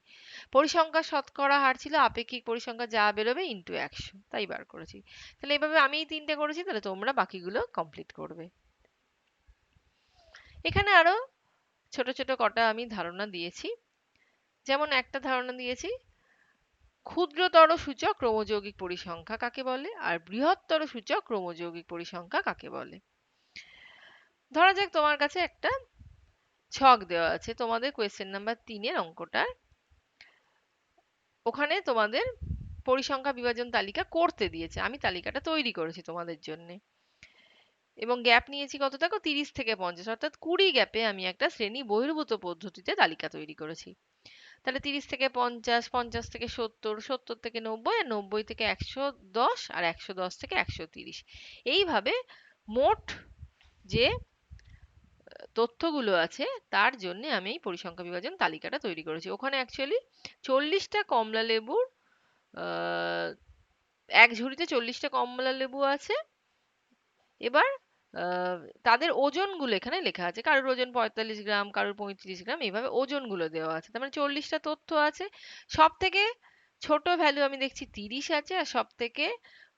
পরিসংখ্যা শতকরা হার ছিল আপেক্ষিক পরিসংখ্যা যা বেরোবে ইন্টু 100, তাই বার করেছি। তাহলে এইভাবে আমি এই 3টে করেছি, তাহলে তোমরা বাকিগুলো কমপ্লিট করবে। এখানে আরো ছোট ছোট কটা আমি ধারণা দিয়েছি। যেমন একটা ধারণা দিয়েছি, ক্ষুদ্রতর সূচক ক্রমযৌগিক পরিসংখ্যা কাকে বলে আর বৃহত্তর সূচক ক্রমযৌগিক পরিসংখ্যা কাকে বলে। ধরা যাক তোমার কাছে একটা ছক দেওয়া আছে, তোমাদের কোয়েশ্চেন নাম্বার 3-এর অঙ্কটার, ওখানে তোমাদের পরিসংখ্যা বিভাজন তালিকা করতে দিয়েছে, আমি তালিকাটা তৈরি করেছি তোমাদের জন্য, এবং গ্যাপ নিয়েছি কত দেখো 30 থেকে 50, অর্থাৎ 20 গ্যাপে আমি একটা শ্রেণী বহির্ভূত পদ্ধতিতে তালিকা তৈরি করেছি। তাহলে 30 থেকে 50, 50 থেকে 70, 70 থেকে 90 আর 90 থেকে 110 আর 110 থেকে 130, এইভাবে মোট যে তথ্যগুলো আছে তার জন্য আমি এই পরিসংখ্যা বিভাজন তালিকাটা তৈরি করেছি। ওখানে অ্যাকচুয়ালি 40টা কমলা লেবুর এক ঝুড়িতে 40টা কমলা লেবু আছে। এবার আহ, তাদের ওজনগুলো এখানে লেখা আছে, কারোর ওজন 45 গ্রাম, কারোর 35 গ্রাম, এইভাবে ওজনগুলো দেওয়া আছে। তার মানে 40টা তথ্য আছে। সব থেকে ছোট ভ্যালু আমি দেখছি 30 আছে, আর সব থেকে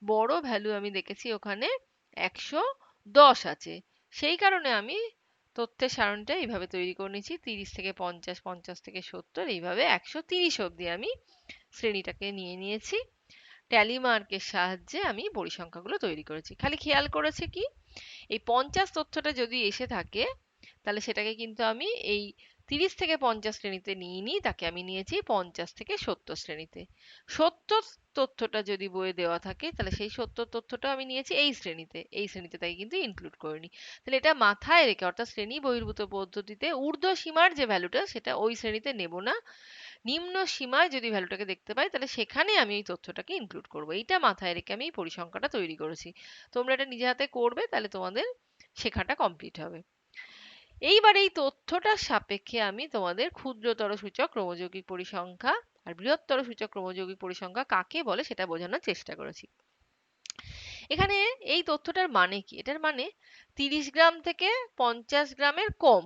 বড় ভ্যালু আমি দেখেছি ওখানে 110 আছে। সেই কারণে আমি তথ্যের সারণীটা এইভাবে তৈরি করে নিয়েছি, 30 থেকে 50, 50 থেকে 70, এইভাবে 130 অবধি আমি শ্রেণীটাকে নিয়ে নিয়েছি। ট্যালি মার্কের সাহায্যে আমি পরিসংখ্যাগুলো তৈরি করেছি। খালি খেয়াল করেছে কি, এই 50 তথ্যটা যদি এসে থাকে, তাহলে সেটাকে কিন্তু আমি এই 30 থেকে 50 শ্রেণীতে নিইনি, তাকে আমি নিয়েছি 50 থেকে 70 শ্রেণীতে। 70 তথ্যটা যদি বইয়ে দেওয়া থাকে, তাহলে সেই 70 তথ্যটা আমি নিয়েছি এই শ্রেণীতে, এই শ্রেণীতে তাই কিন্তু ইনক্লুড করিনি। তাহলে এটা মাথায় রেখে, অর্থাৎ শ্রেণী বহির্ভূত পদ্ধতিতে ঊর্ধ্ব সীমার যে ভ্যালুটা সেটা ওই শ্রেণীতে নেব না, নিম্ন সীমায় যদি ভ্যালুটাকে দেখতে পাই তাহলে সেখানে আমি এই তথ্যটাকে ইনক্লুড করব। এইটা মাথায় রেখে আমি এই পরিসংখ্যাটা তৈরি করেছি। তোমরা এটা নিজে হাতে করবে, তাহলে তোমাদের শেখাটা কমপ্লিট হবে। এইবার এই তথ্যটার সাপেক্ষে আমি তোমাদের ক্ষুদ্রতর সূচক ক্রমযৌগিক পরিসংখ্যা আর বৃহত্তর সূচক ক্রমযৌগিক পরিসংখ্যা কাকে বলে সেটা বোঝানোর চেষ্টা করেছি। এখানে এই তথ্যটার মানে কি? এটার মানে 30 গ্রাম থেকে 50 গ্রামের কম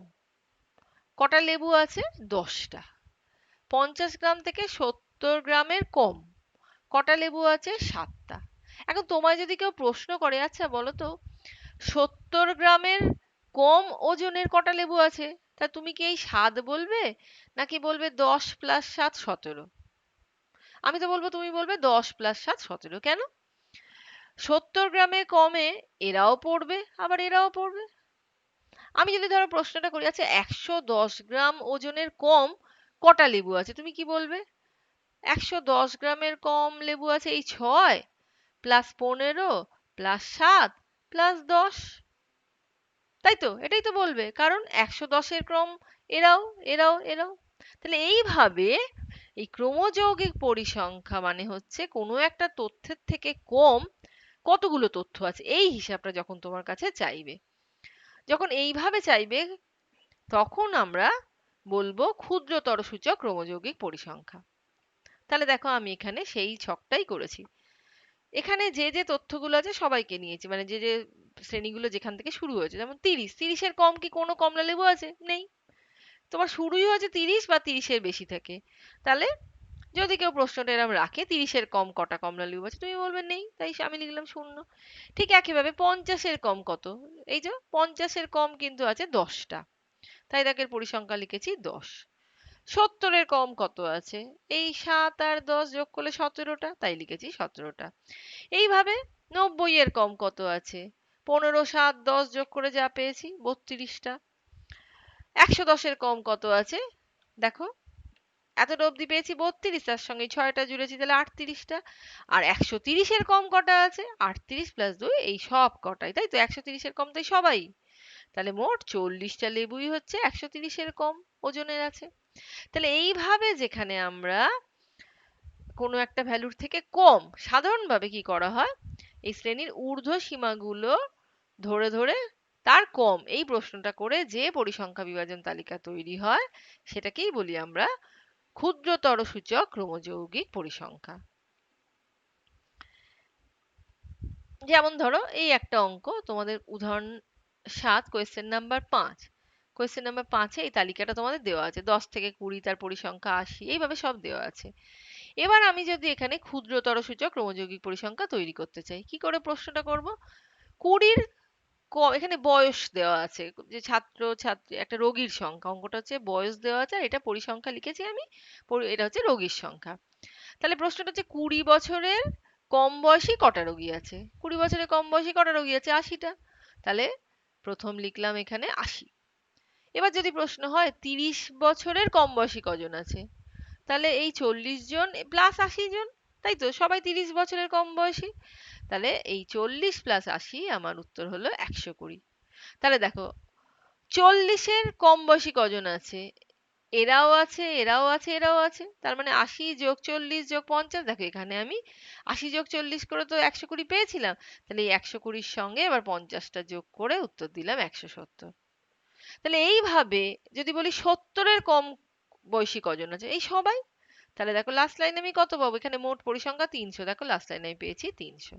কটা লেবু আছে? 10টা। 50 গ্রাম থেকে 70 গ্রামের কম কটা লেবু আছে? 7টা। এখন তোমায় যদি কেউ প্রশ্ন করে, আচ্ছা বলো তো, 70 গ্রামের কম ওজনের কটা লেবু আছে, তা তুমি কি এই 7 বলবে, নাকি বলবে 10 প্লাস 7 17? আমি তো বলবো, তুমি বলবে 10 প্লাস 7 17। কেন? 70 গ্রামের কমে এরাও পড়বে, আবার এরাও পড়বে। আমি যদি ধরো প্রশ্নটা করি, আচ্ছা 110 গ্রাম ওজনের কম কটা লেবু আছে, তুমি কি বলবে? 110 গ্রামের কম লেবু আছে এই 6 প্লাস 15 প্লাস 7 প্লাস 10, তাই তো? এটাই তো বলবে, কারণ 110-এর ক্রম এরাও, এরাও, এরাও। তাহলে এইভাবে এই ক্রমযৌগিক পরিসংখ্যা মানে হচ্ছে কোনো একটা তথ্যের থেকে কম কতগুলো তথ্য আছে এই হিসাবটা যখন তোমার কাছে চাইবে, যখন এইভাবে চাইবে, তখন আমরা বলবো ক্ষুদ্রতর সূচক ক্রমযৌগিক পরিসংখ্যা। তাহলে দেখো আমি এখানে সেই ছকটাই করেছি। এখানে যে যে তথ্যগুলো আছে সবাইকে নিয়েছি, মানে যে যে শ্রেণীগুলো যেখান থেকে শুরু হয়েছে, যেমন 30, 30-এর কম কি কোনো কমলা লেবু আছে? নেই। তোমার শুরুই হয়েছে 30 বা 30-এর বেশি থেকে। তাহলে যদি কেউ প্রশ্নটা এরকম রাখে, 30-এর কম কটা কমলা লেবু আছে, তুমি বলবে নেই, তাই আমি লিখলাম 0। ঠিক একইভাবে 50-এর কম কত? এই যে 50-এর কম কিন্তু আছে 10টা, তাই তাকে পরিসংখ্যা লিখেছি 10। 70-এর কম কত আছে? এই 7 আর 10 যোগ করলে 17টা, তাই লিখেছি 17টা। এইভাবে 90-এর কম কত আছে? 15, 7, 10 যোগ করে যা পেয়েছি 32টা। 110-এর কম কত আছে? দেখো, এতটা অবধি পেয়েছি 32, তার সঙ্গে 6টা জুড়েছি, তাহলে 38টা। আর 130-এর কম কটা আছে? 38 প্লাস 2, এই সব কটাই, তাই তো? 130-এর কম তাই সবাই। তাহলে মোট 40টা লেবুই হচ্ছে 130-এর কম ওজনের আছে। তাহলে এইভাবে যেখানে আমরা কোনো একটা ভ্যালুর থেকে কম, সাধারণভাবে কি করা হয়, এই শ্রেণীর ঊর্ধ্ব সীমাগুলো ধরে ধরে তার কম এই প্রশ্নটা করে যে পরিসংখ্যা বিভাজন তালিকা তৈরি হয়, সেটাকেই বলি আমরা ক্ষুদ্রতর সূচক ক্রমযৌগিক পরিসংখ্যা। যেমন ধরো এই একটা অঙ্ক, তোমাদের উদাহরণ 7, কোয়েশ্চেন নাম্বার 5। কোয়েশ্চেন নাম্বার 5-এ এই তালিকাটা তোমাদের দেওয়া আছে, 10 থেকে 20, তার পরিসংখ্যা 80, এইভাবে সব দেওয়া আছে। এবার আমি যদি এখানে ক্ষুদ্রতর সূচক ক্রমযৌগিক পরিসংখ্যা তৈরি করতে চাই, কি করে প্রশ্নটা করব? 20-র এখানে বয়স দেওয়া আছে, যে ছাত্র ছাত্রী, একটা রোগীর সংখ্যা, অঙ্কটা হচ্ছে বয়স দেওয়া আছে, আর এটা পরিসংখ্যা লিখেছি আমি, এটা হচ্ছে রোগীর সংখ্যা। তাহলে প্রশ্নটা হচ্ছে 20 বছরের কম বয়সী কটা রোগী আছে? 20 বছরের কম বয়সী কটা রোগী আছে? 80টা। তাহলে প্রথম লিখলাম এখানে 80। এবার যদি প্রশ্ন হয় 30 বছরের কম বয়সী কজন আছে, তাহলে এই 40 জন প্লাস 80 জন, তাই তো? সবাই 30 বছরের কম বয়সী। তাহলে এই 40 প্লাস 80, আমার উত্তর হলো 120। তাহলে দেখো, 40-এর কম বয়সী কজন আছে? এরাও আছে, এরাও আছে, এরাও আছে। তার মানে 80 যোগ 40 যোগ 50, দেখো এখানে আমি 80 যোগ 40 করে তো 120 পেয়েছিলাম। তাহলে এই 120-র সঙ্গে এবার 50টা যোগ করে উত্তর দিলাম 170। তাহলে এইভাবে যদি বলি 70-এর কম বয়সী কজন আছে? এই সবাই। তাহলে দেখো লাস্ট লাইনে আমি কত পাবো? এখানে মোট পরিসংখ্যা 300, দেখো লাস্ট লাইনে আমি পেয়েছি 300।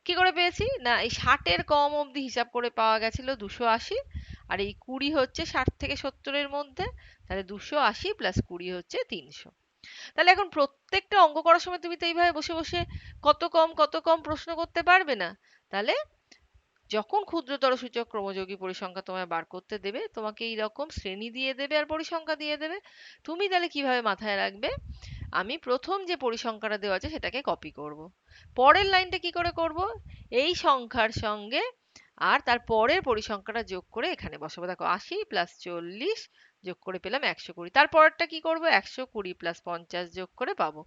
কি করে পেয়েছি? না এই 60-এর কম অবধি হিসাব করে পাওয়া গেছিল 280, আর এই 20 হচ্ছে 60 থেকে 70-এর মধ্যে, তাহলে 280 প্লাস 20 হচ্ছে 300। তাহলে এখন প্রত্যেকটা অঙ্ক করার সময় তুমি তো এইভাবে বসে বসে কত কম প্রশ্ন করতে পারবে না। তাহলে যখন ক্ষুদ্রতর সূচক ক্রমযোগী পরিসংখ্যা তোমায় বার করতে দেবে, তোমাকে এইরকম শ্রেণী দিয়ে দেবে আর পরিসংখ্যা দিয়ে দেবে। তুমি তাহলে কিভাবে মাথায় রাখবে? আমি প্রথম যে পরিসংখ্যাটা দেওয়া আছে সেটাকে কপি করব। পরের লাইনটা কি করে করব? এই সংখ্যার সঙ্গে আর তার পরের পরিসংখ্যাটা যোগ করে এখানে বসাবো। দেখো 80 প্লাস 40 যোগ করে পেলাম 120। তারপরটা কি করব? 120 প্লাস 50 যোগ করে পাবো।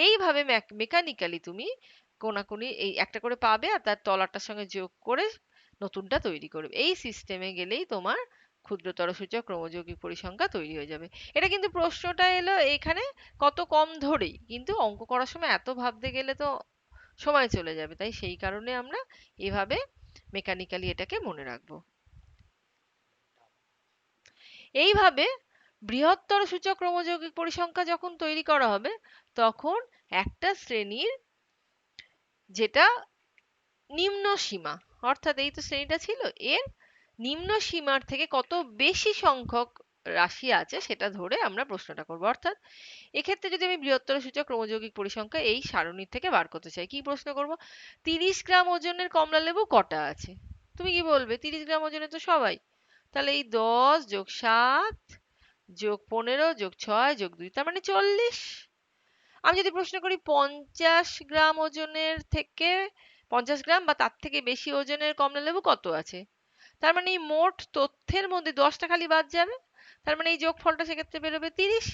এইভাবে মেকানিক্যালি তুমি কোনাকুনি এই একটা করে পাবে আর তার তলাটার সঙ্গে যোগ করে নতুনটা তৈরি করবে। এই সিস্টেমে গেলেই তোমার ক্ষুদ্রতর সূচক ক্রমযৌগিক পরিসংখ্যা তৈরি হয়ে যাবে। এটা কিন্তু প্রশ্নটা এলো এখানে কত কম ধরেই, কিন্তু অঙ্ক করার সময় এত ভাবতে গেলে তো সময় চলে যাবে, তাই সেই কারণে আমরা এভাবে মেকানিক্যালি এটাকে মনে রাখবো। এইভাবে বৃহত্তর সূচক ক্রমযৌগিক পরিসংখ্যা যখন তৈরি করা হবে, তখন একটা শ্রেণীর যেটা নিম্ন সীমা, অর্থাৎ এই তো শ্রেণীটা ছিল, এর নিম্ন সীমার থেকে কত বেশি সংখ্যক রাশি আছে সেটা ধরে আমরা প্রশ্নটা করব। অর্থাৎ এক্ষেত্রে যদি আমি বৃহত্তর সূচক ক্রমযৌগিক পরিসংখ্যা এই সারণীর থেকে বার করতে চাই, কি প্রশ্ন করব? 30 গ্রাম ওজনের কমলা লেবু কটা আছে? তুমি কি বলবে? 30 গ্রাম ওজনে তো সবাই। তাহলে এই 10 যোগ 7 যোগ 15 যোগ 6 যোগ 2, তার মানে 40। আমি যদি প্রশ্ন করি 50 গ্রাম ওজনের থেকে, 50 গ্রাম বা তার থেকে বেশি ওজনের কমলা লেবু কত আছে, তার মানে এই মোট তথ্যের মধ্যে 10টা খালি বাদ যাবে, তার মানে এই যোগফলটা সেক্ষেত্রে বেরোবে 30।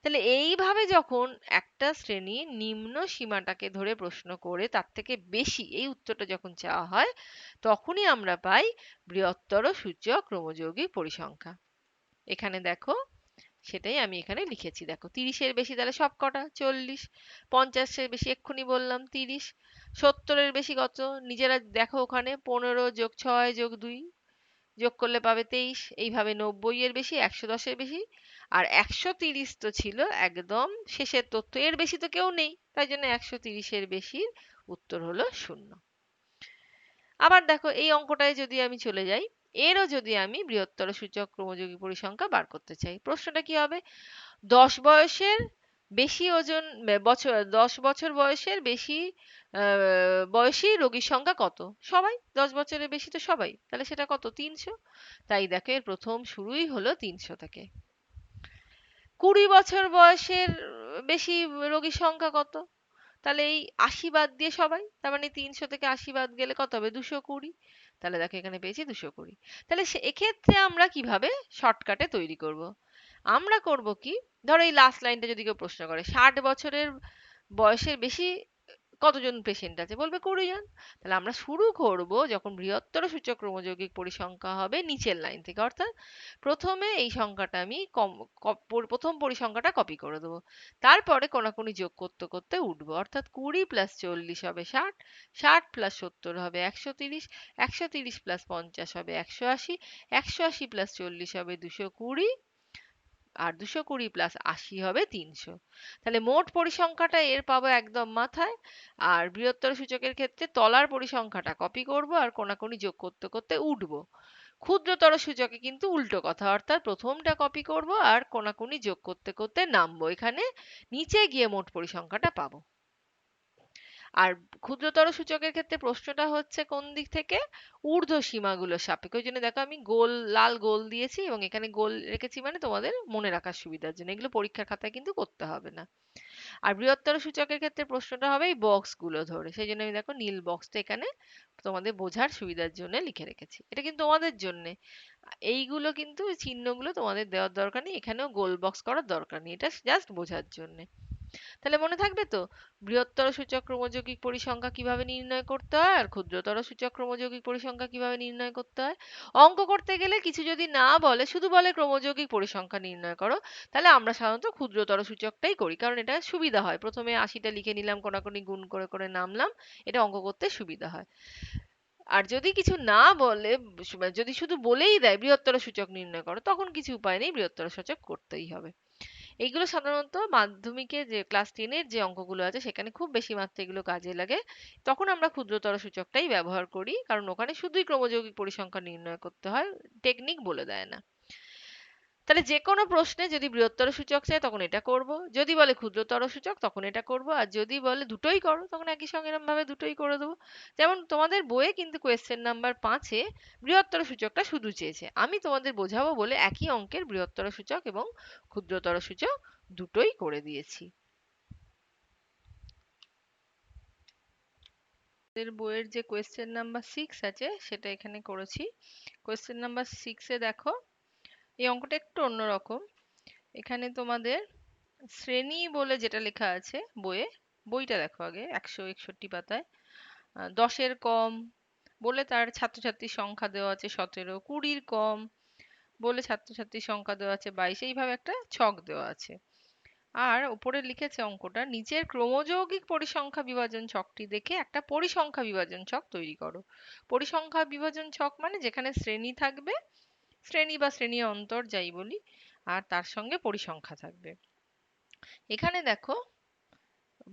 তাহলে এইভাবে যখন একটা শ্রেণী নিম্ন সীমাটাকে ধরে প্রশ্ন করে তার থেকে বেশি এই উত্তরটা যখন চাওয়া হয়, তখনই আমরা পাই বৃহত্তর সূচক ক্রমযৌগিক পরিসংখ্যা। এখানে দেখো সেটাই আমি এখানে লিখেছি। দেখো 30-এর বেশি তাহলে সব কটা? 40। 50-এর বেশি এক্ষুনি বললাম 30। 70-এর বেশি কত? নিজেরা দেখো ওখানে 15 যোগ 6 যোগ 2 যোগ করলে পাবে 23। এইভাবে 90-এর বেশি, 110-এর বেশি, আর 130 তো ছিল একদম শেষের তথ্য, এর বেশি তো কেউ নেই, তাই জন্য 130-এর বেশির উত্তর হলো 0। আবার দেখো এই অঙ্কটায় যদি আমি চলে যাই, এরও যদি আমি বৃহত্তর সূচক ক্রমযৌগিক পরিসংখ্যা বার করতে চাই, প্রশ্নটা কি হবে? 10 বয়সের বেশি ওজন বছর 10 বছর বয়সের বেশি বয়সী রোগীর সংখ্যা কত? সবাই। 10 বছরের বেশি তো সবাই, তাহলে সেটা কত? 300। তাই দেখো এর প্রথম শুরুই হলো 300 থেকে। 20 বছর বয়সের বেশি রোগীর সংখ্যা কত? তাহলে এই 80 বাদ দিয়ে সবাই, তার মানে 300 থেকে 80 বাদ গেলে কত হবে? 220। তাহলে দেখো এখানে পেয়েছি 220। তাহলে এক্ষেত্রে আমরা কিভাবে শর্টকাটে তৈরি করব? আমরা করব কি, ধরো এই লাস্ট লাইনটা যদি কেউ প্রশ্ন করে 60 বছরের বয়সের বেশি কতজন পেশেন্ট আছে, বলবে 20 জন। তাহলে আমরা শুরু করব যখন বৃহত্তর সূচক ক্রমযৌগিক পরিসংখ্যা হবে নিচের লাইন থেকে, অর্থাৎ প্রথমে এই সংখ্যাটা আমি প্রথম পরিসংখ্যাটা কপি করে দেবো, তারপরে কোনাকুনি যোগ করতে করতে উঠবো, অর্থাৎ 20 প্লাস 40 হবে 60, 60 প্লাস 70 হবে 130, 130 প্লাস 50 হবে 180, 180 প্লাস 40 হবে 220, আর 220 প্লাস 80 হবে 300। তাহলে মোট পরিসংখ্যাটা এর পাবো একদম মাথায়। আর বৃহত্তর সূচকের ক্ষেত্রে তলার পরিসংখ্যাটা কপি করব আর কোনাকুনি যোগ করতে করতে উঠবো। ক্ষুদ্রতর সূচকে কিন্তু উল্টো কথা, অর্থাৎ প্রথমটা কপি করব আর কোনাকুনি যোগ করতে করতে নামবো, এখানে নিচে গিয়ে মোট পরিসংখ্যাটা পাবো। আর ক্ষুদ্রতর সূচকের ক্ষেত্রে প্রশ্নটা হচ্ছে কোন দিক থেকে? ঊর্ধ্ব সীমাগুলোর সাপেক্ষে। ওই জন্য দেখো আমি গোল লাল গোল দিয়েছি এবং এখানে গোল রেখেছি মানে তোমাদের মনে রাখার সুবিধার জন্য, এগুলো পরীক্ষার খাতায় কিন্তু করতে হবে না। আর বৃহত্তর সূচকের ক্ষেত্রে প্রশ্নটা হবে এই বক্স গুলো ধরে, সেই জন্য আমি দেখো নীল বক্সটা এখানে তোমাদের বোঝার সুবিধার জন্য লিখে রেখেছি। এটা কিন্তু তোমাদের জন্য, এইগুলো কিন্তু চিহ্নগুলো তোমাদের দেওয়ার দরকার নেই, এখানেও গোল বক্স করার দরকার নেই, এটা জাস্ট বোঝার জন্য। তাহলে মনে থাকবে তো বৃহত্তর সূচক ক্রমযৌগিক পরিসংখ্যা কিভাবে নির্ণয় করতে হয় আর ক্ষুদ্রতর সূচক ক্রমযৌগিক পরিসংখ্যা কিভাবে নির্ণয় করতে হয়। অঙ্ক করতে গেলে কিছু যদি না বলে, শুধু বলে ক্রমযৌগিক পরিসংখ্যা নির্ণয় করো, তাহলে আমরা সাধারণত ক্ষুদ্রতর সূচকটাই করি, কারণ এটা সুবিধা হয়। প্রথমে 80টা লিখে নিলাম, কোনাকুনি গুণ করে করে নামলাম, এটা অঙ্ক করতে সুবিধা হয়। আর যদি কিছু না বলে, যদি শুধু বলেই দেয় বৃহত্তর সূচক নির্ণয় করো, তখন কিছু উপায় নেই, বৃহত্তর সূচক করতেই হবে। এইগুলো সাধারণত মাধ্যমিকে যে ক্লাস 10-এর যে অঙ্কগুলো আছে সেখানে খুব বেশি মাত্রায় এগুলো কাজে লাগে। তখন আমরা ক্ষুদ্রতর সূচকটাই ব্যবহার করি, কারণ ওখানে শুধুই ক্রমযৌগিক পরিসংখ্যান নির্ণয় করতে হয়, টেকনিক বলে দেয় না। তাহলে যে কোনো প্রশ্নে যদি বৃহত্তর সূচক চায় তখন এটা করব, যদি বলে ক্ষুদ্রতর সূচক তখন এটা করব, আর যদি বলে দুটোই করো তখন একই সঙ্গে এরকম ভাবে দুটোই করে দেবো। যেমন তোমাদের বইয়ে কিন্তু কোয়েশ্চেন নাম্বার 5-এ বৃহত্তর সূচকটা শুধু চেয়েছে, আমি তোমাদের বোঝাবো বলে একই অঙ্কের বৃহত্তর সূচক এবং ক্ষুদ্রতর সূচক দুটোই করে দিয়েছি। বইয়ের যে কোয়েশ্চেন নাম্বার 6 আছে সেটা এখানে করেছি। কোয়েশ্চেন নাম্বার 6-এ দেখো, এই অঙ্কটা একটু অন্যরকম। এখানে তোমাদের শ্রেণী বলে যেটা লেখা আছে বইয়ে, বইটা দেখো আগে 161 পাতায়, 10-এর কম বলে তার ছাত্রছাত্রীর সংখ্যা দেওয়া আছে 17, 20-র কম বলে ছাত্রছাত্রীর সংখ্যা দেওয়া আছে 22, এইভাবে একটা ছক দেওয়া আছে। আর উপরে লিখেছে অঙ্কটা, নিচের ক্রমযৌগিক পরিসংখ্যা বিভাজন ছকটি দেখে একটা পরিসংখ্যা বিভাজন ছক তৈরি করো। পরিসংখ্যা বিভাজন ছক মানে যেখানে শ্রেণী থাকবে, শ্রেণী বা শ্রেণী অন্তর যাই বলি, আর তার সঙ্গে পরিসংখ্যা থাকবে। এখানে দেখো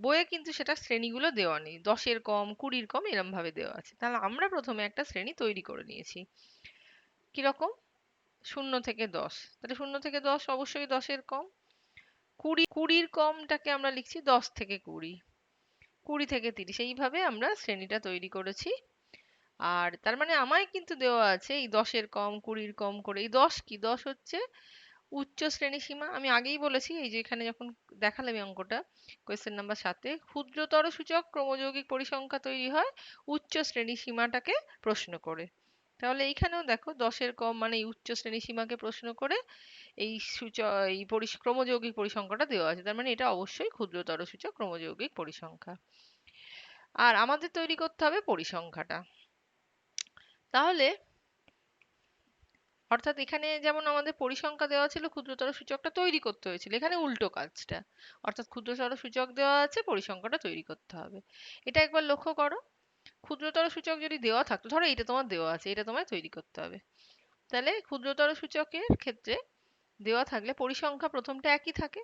বইয়ে কিন্তু সেটা শ্রেণীগুলো দেওয়া নেই, 10-এর কম 20-র কম এরম ভাবে দেওয়া আছে। তাহলে আমরা প্রথমে একটা শ্রেণী তৈরি করে নিয়েছি। কিরকম? 0 থেকে 10, তাহলে 0 থেকে 10 অবশ্যই 10-এর কম। 20-র কমটাকে আমরা লিখছি 10 থেকে 20, 20 থেকে 30, এইভাবে আমরা শ্রেণীটা তৈরি করেছি। আর তার মানে আমায় কিন্তু দেওয়া আছে এই 10-এর কম 20-র কম করে। এই 10 কি? 10 হচ্ছে উচ্চ শ্রেণীসীমা। আমি আগেই বলেছি, এই যে এখানে যখন দেখালাম এই অঙ্কটা কোয়েশ্চেন নাম্বার 7-এ, ক্ষুদ্রতর সূচক ক্রমযৌগিক পরিসংখ্যা তৈরি হয় উচ্চ শ্রেণীসীমাটাকে প্রশ্ন করে। তাহলে এইখানেও দেখো 10-এর কম মানে এই উচ্চ শ্রেণীসীমাকে প্রশ্ন করে এই সূচক, এই ক্রমযৌগিক পরিসংখ্যাটা দেওয়া আছে, তার মানে এটা অবশ্যই ক্ষুদ্রতর সূচক ক্রমযৌগিক পরিসংখ্যা। আর আমাদের তৈরি করতে হবে পরিসংখ্যাটা। তাহলে অর্থাৎ এখানে যেমন আমাদের পরিসংখ্যা দেওয়া ছিল, ক্ষুদ্রতর সূচকটা তৈরি করতে হয়েছিল, এখানে উল্টো কাজটা। অর্থাৎ ক্ষুদ্রতর সূচক দেওয়া আছে, পরিসংখ্যাটা তৈরি করতে হবে। এটা একবার লক্ষ্য করো, ক্ষুদ্রতর সূচক যদি দেওয়া থাকতো, ধরো এটা তোমার দেওয়া আছে, এটা তোমায় তৈরি করতে হবে, তাহলে ক্ষুদ্রতর সূচকের ক্ষেত্রে দেওয়া থাকলে পরিসংখ্যা প্রথমটা একই থাকে।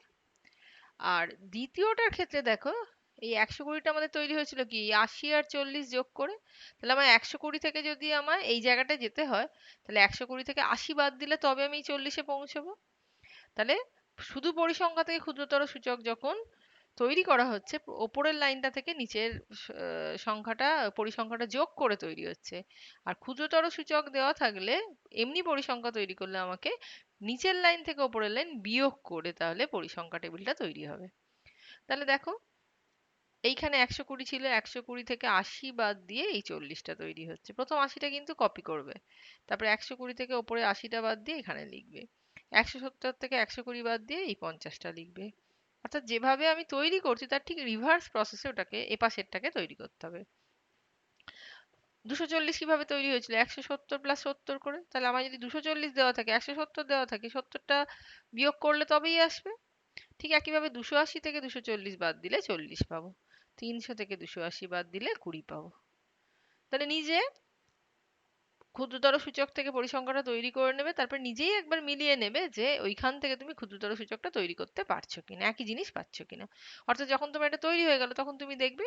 আর দ্বিতীয়টার ক্ষেত্রে দেখো, এই 120টা আমাদের তৈরি হয়েছিল কি 80 আর 40 যোগ করে। তাহলে আমার 120 থেকে যদি আমার এই জায়গাটায় যেতে হয়, তাহলে 120 থেকে 80 বাদ দিলে তবে আমি 40-এ পৌঁছবো। তাহলে শুধু পরিসংখ্যা থেকে ক্ষুদ্রতর সূচক যখন তৈরি করা হচ্ছে, ওপরের লাইনটা থেকে নিচের সংখ্যাটা, পরিসংখ্যাটা যোগ করে তৈরি হচ্ছে। আর ক্ষুদ্রতর সূচক দেওয়া থাকলে এমনি পরিসংখ্যা তৈরি করলে আমাকে নিচের লাইন থেকে ওপরের লাইন বিয়োগ করে তাহলে পরিসংখ্যা টেবিলটা তৈরি হবে। তাহলে দেখো এইখানে 120 ছিল, 120 থেকে 80 বাদ দিয়ে এই 40টা তৈরি হচ্ছে। প্রথম 80টা কিন্তু কপি করবে, তারপরে 120 থেকে ওপরে 80টা বাদ দিয়ে এখানে লিখবে, 170 থেকে 120 বাদ দিয়ে এই 50টা লিখবে। অর্থাৎ যেভাবে আমি তৈরি করছি তার ঠিক রিভার্স প্রসেসে ওটাকে এপাশেরটাকে তৈরি করতে হবে। 240 কিভাবে তৈরি হয়েছিল? 170 প্লাস 70 করে। তাহলে আমার যদি 240 দেওয়া থাকে, 170 দেওয়া থাকে, 70টা বিয়োগ করলে তবেই আসবে। ঠিক একইভাবে 280 থেকে 240 বাদ দিলে 40 পাবো, 300 থেকে 280 বাদ দিলে 20 পাবো। তাহলে নিজে ক্ষুদ্রতর সূচক থেকে পরিসংখ্যাটা তৈরি করে নেবে, তারপর নিজেই একবার মিলিয়ে নেবে যে ওইখান থেকে তুমি ক্ষুদ্রতর সূচকটা তৈরি করতে পারছো কিনা, একই জিনিস পাচ্ছ কিনা। অর্থাৎ যখন তোমার এটা তৈরি হয়ে গেল তখন তুমি দেখবে